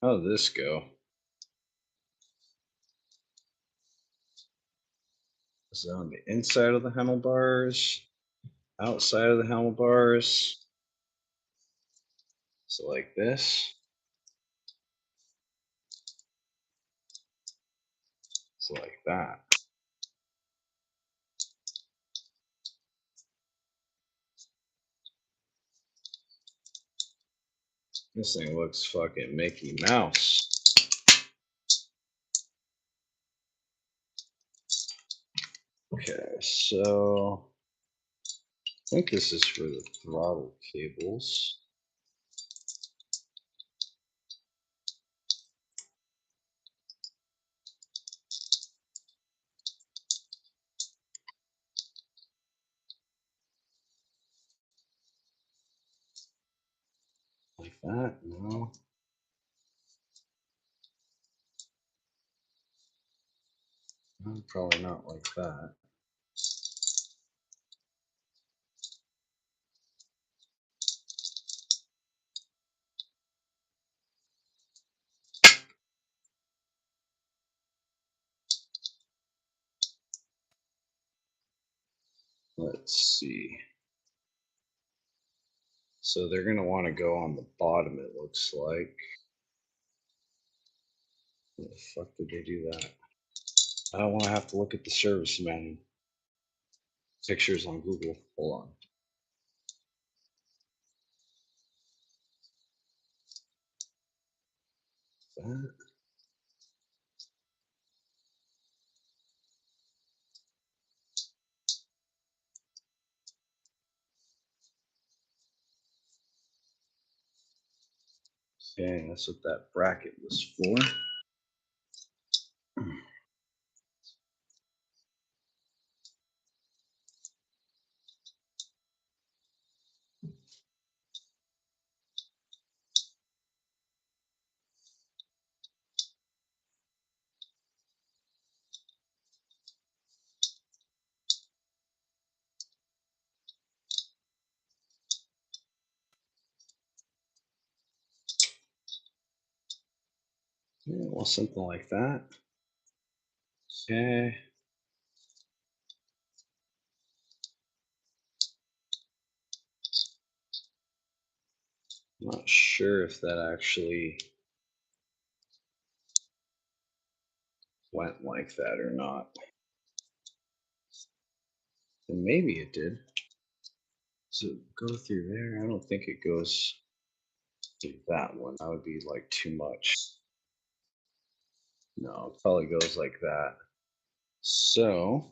How did this go? Is it on the inside of the handlebars? Outside of the handlebars? So like this? So like that. This thing looks fucking Mickey Mouse. Okay, so I think this is for the throttle cables. Like that? No. No, probably not like that. Let's see. So they're going to want to go on the bottom, it looks like. Where the fuck did they do that? I don't want to have to look at the service manual. Pictures on Google. Hold on. That. Okay, that's what that bracket was for. Yeah, well, something like that. Okay. Not sure if that actually went like that or not. And maybe it did. So go through there. I don't think it goes through that one. That would be like too much. No, it probably goes like that. So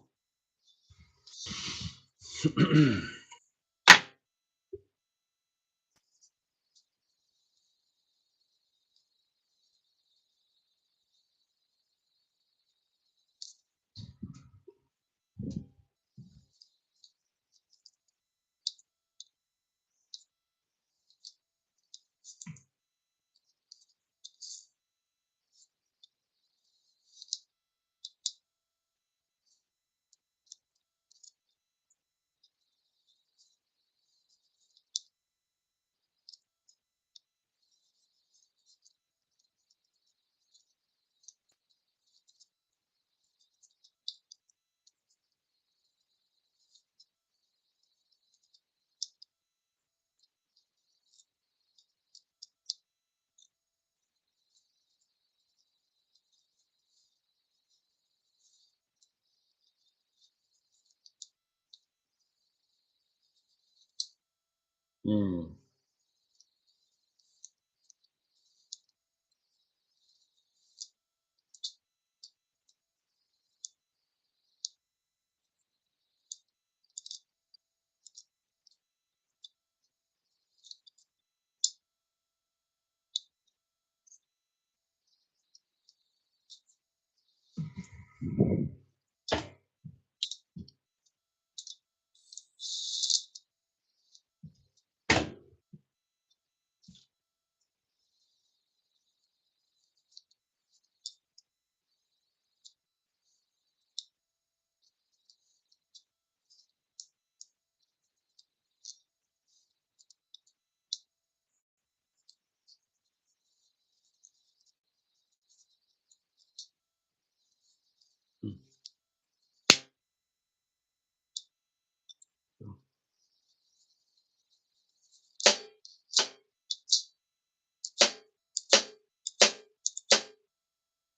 hmm.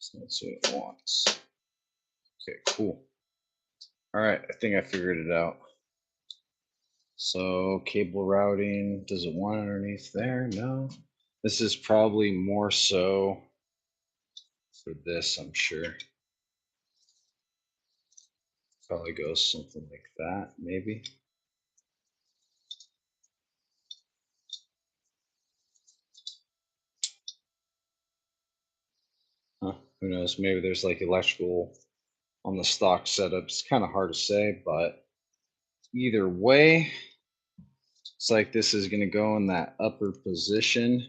So that's what it wants. Okay, cool. All right, I think I figured it out. So cable routing, does it want underneath there? No. This is probably more so for this, I'm sure. Probably goes something like that, maybe. Huh, who knows? Maybe there's like electrical on the stock setup. It's kind of hard to say, but either way, it's like this is going to go in that upper position.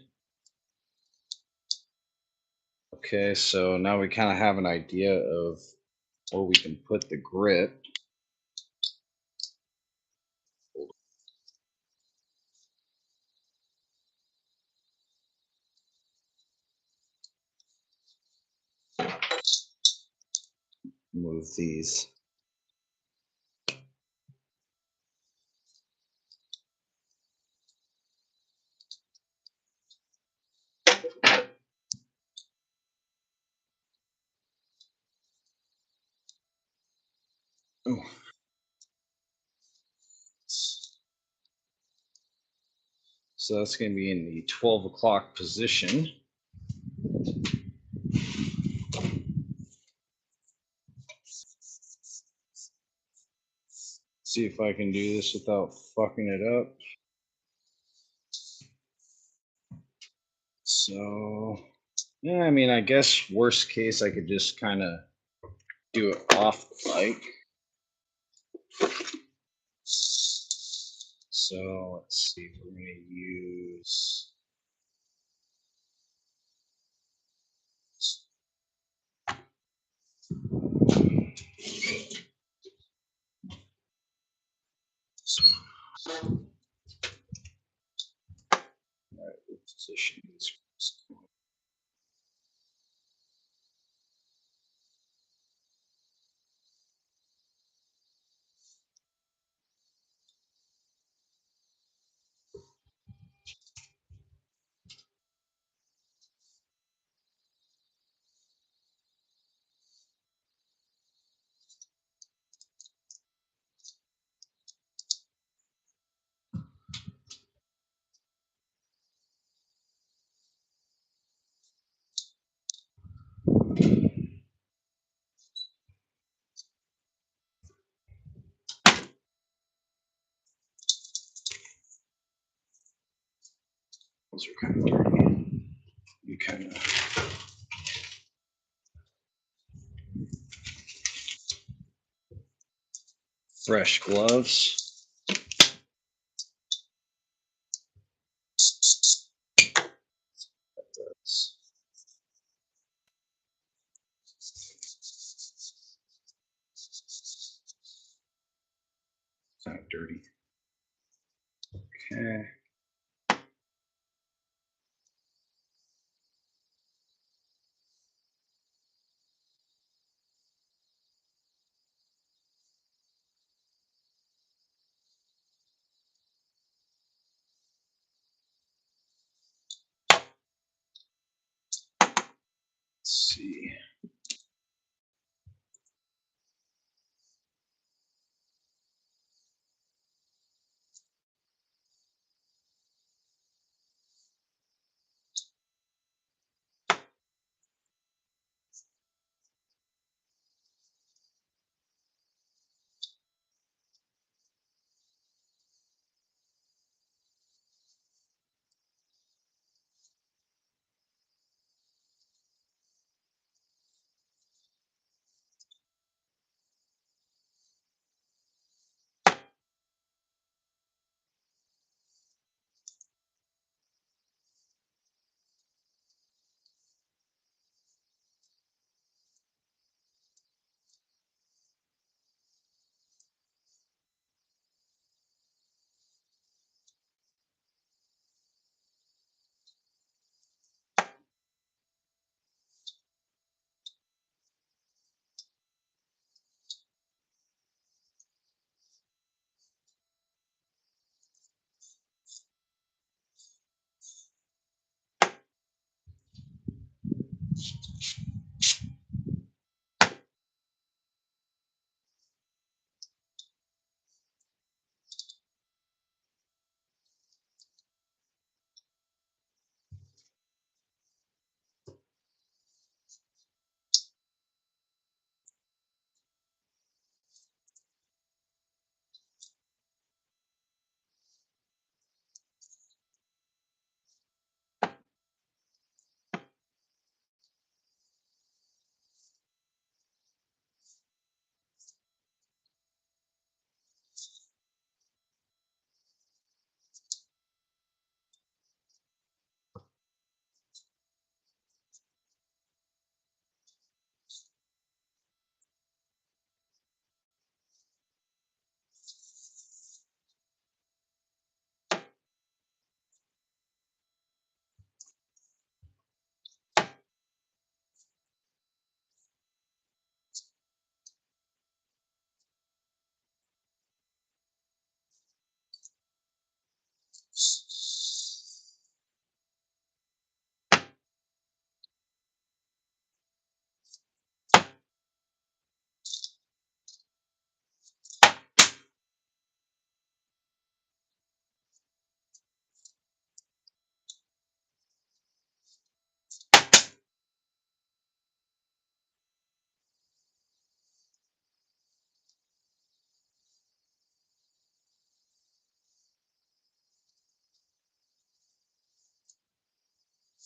Okay, so now we kind of have an idea of where we can put the grip. Move these. Ooh. So that's going to be in the 12 o'clock position. See if I can do this without fucking it up. So, yeah, I mean, I guess worst case, I could just kind of do it off the bike. So let's see, we're going to use. All right, we'll position these. Those are kind of dirty. You kind of. Fresh gloves. Kind of dirty. Okay. Let's see.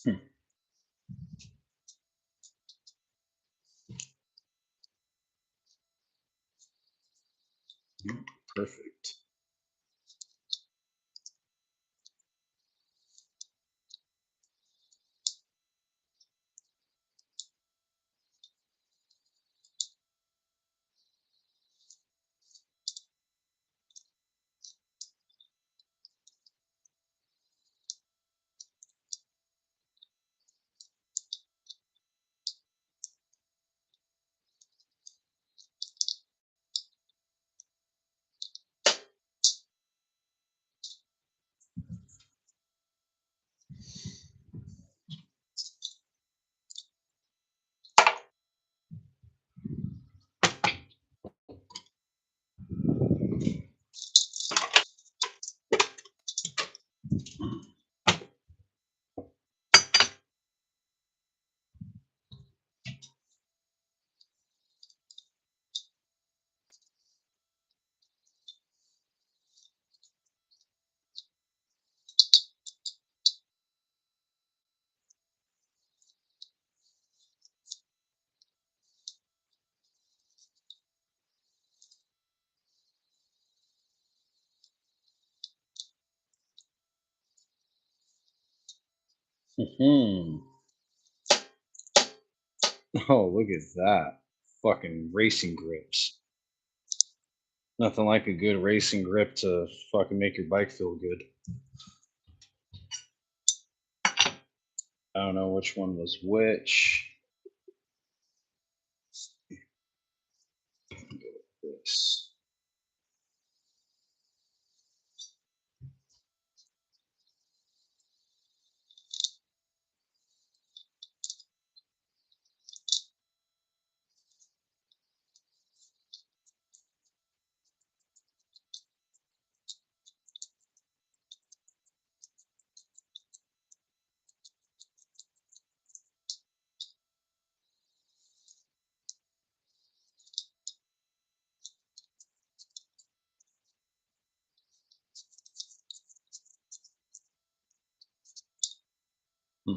Hmm. Perfect. Hmm. Oh, look at that. Fucking racing grips. Nothing like a good racing grip to fucking make your bike feel good. I don't know which one was which. This. Hmm.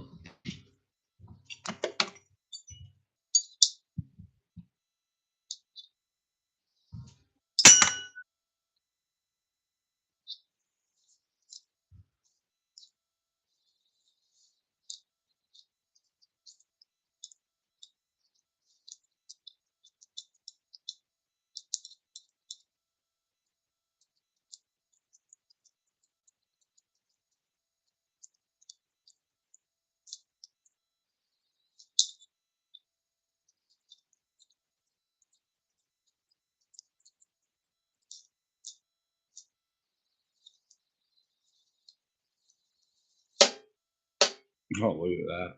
Oh, look at that.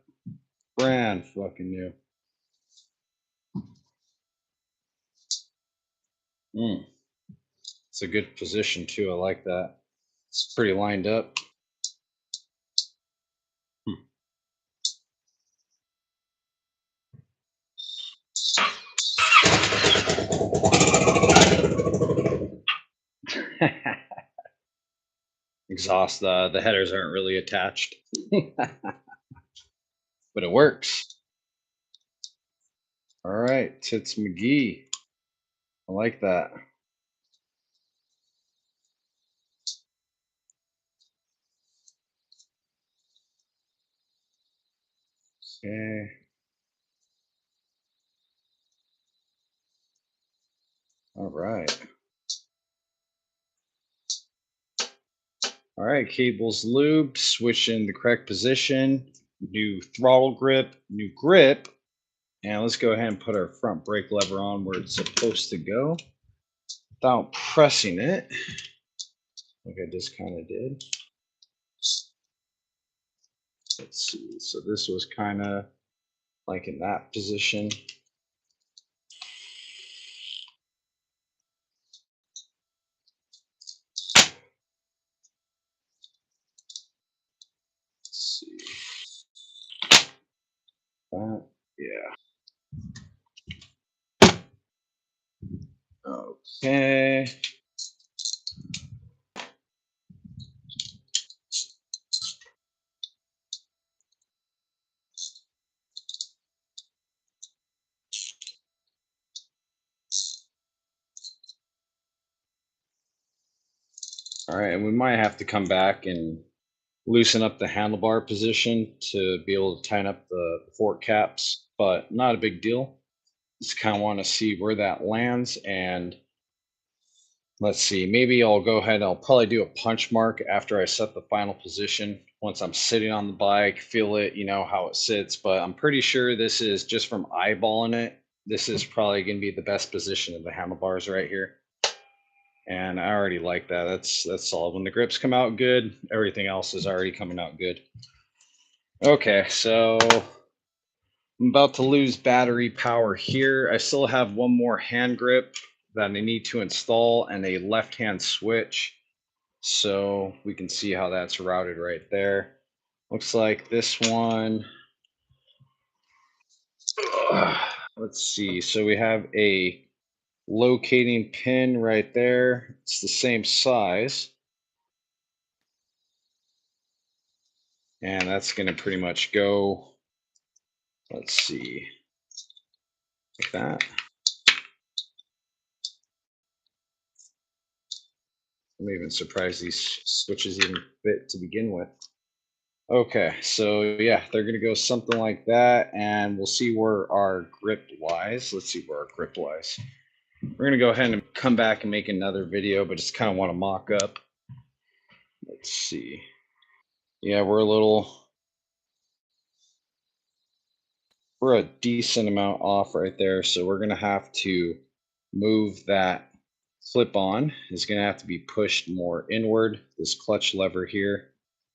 Brand fucking new. Mm. It's a good position too. I like that. It's pretty lined up. Exhaust. The headers aren't really attached, but it works. All right, Tits McGee. I like that. Okay. All right. All right. Cables lubed. Switch in the correct position. New throttle grip. New grip. And let's go ahead and put our front brake lever on where it's supposed to go without pressing it, like I just kind of did. Let's see. So this was kind of like in that position. Let's see. That. Yeah. Okay. All right, and we might have to come back and loosen up the handlebar position to be able to tighten up the fork caps, but not a big deal. Just kind of want to see where that lands. And let's see, maybe I'll go ahead. I'll probably do a punch mark after I set the final position. Once I'm sitting on the bike, feel it, how it sits. But I'm pretty sure this is just from eyeballing it. This is probably going to be the best position of the handlebars right here. And I already like that. That's solid. When the grips come out good, everything else is already coming out good. Okay, so I'm about to lose battery power here. I still have one more hand grip that I need to install and a left-hand switch. So we can see how that's routed right there. Looks like this one. Let's see. So we have a locating pin right there. It's the same size. And that's going to pretty much go, let's see, like that. I'm even surprised these switches even fit to begin with. Okay, so yeah, they're gonna go something like that, and we'll see where our grip lies. Let's see where our grip lies. We're gonna go ahead and come back and make another video, but just kind of want to mock up. Let's see. Yeah, we're a decent amount off right there, so we're gonna have to move that clip on. Is gonna have to be pushed more inward, this clutch lever here.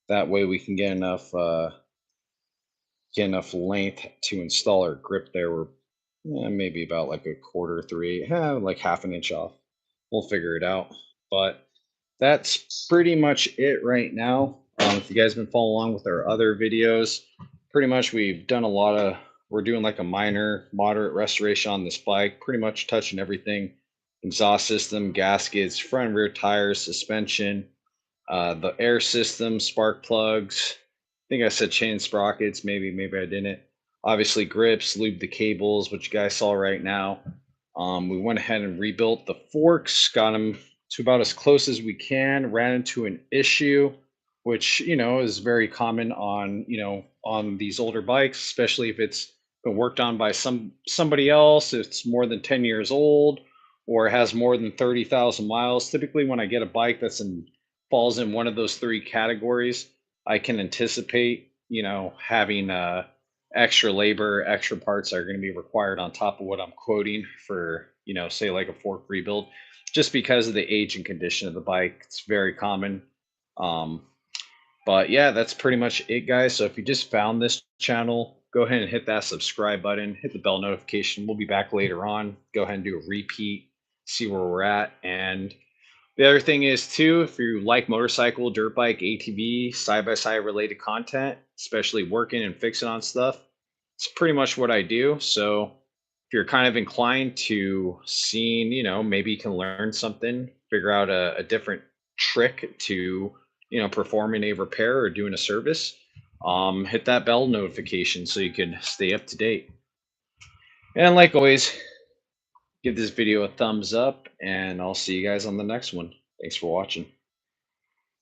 That way we can get enough length to install our grip there. We're maybe about like a quarter, three, like half an inch off. We'll figure it out. But that's pretty much it right now. If you guys been following along with our other videos, pretty much we're doing like a minor, moderate restoration on this bike, pretty much touching everything: exhaust system, gaskets, front and rear tires, suspension, the air system, spark plugs. I think I said chain sprockets. Maybe I didn't. Obviously, grips, lube the cables, which you guys saw right now. We went ahead and rebuilt the forks, got them to about as close as we can. Ran into an issue, which is very common on these older bikes, especially if it's been worked on by somebody else. It's more than 10 years old or has more than 30,000 miles. Typically, when I get a bike falls in one of those three categories, I can anticipate, having extra labor, extra parts are going to be required on top of what I'm quoting for, say like a fork rebuild, just because of the age and condition of the bike. It's very common. Um, but yeah, that's pretty much it, guys. So if you just found this channel, go ahead and hit that subscribe button, hit the bell notification. We'll be back later on. Go ahead and do a repeat, see where we're at. And the other thing is too, if you like motorcycle, dirt bike, ATV, side by side related content, especially working and fixing on stuff, it's pretty much what I do. So if you're kind of inclined to seeing, maybe you can learn something, figure out a different trick to, performing a repair or doing a service, hit that bell notification so you can stay up to date. And like always, give this video a thumbs up, and I'll see you guys on the next one. Thanks for watching.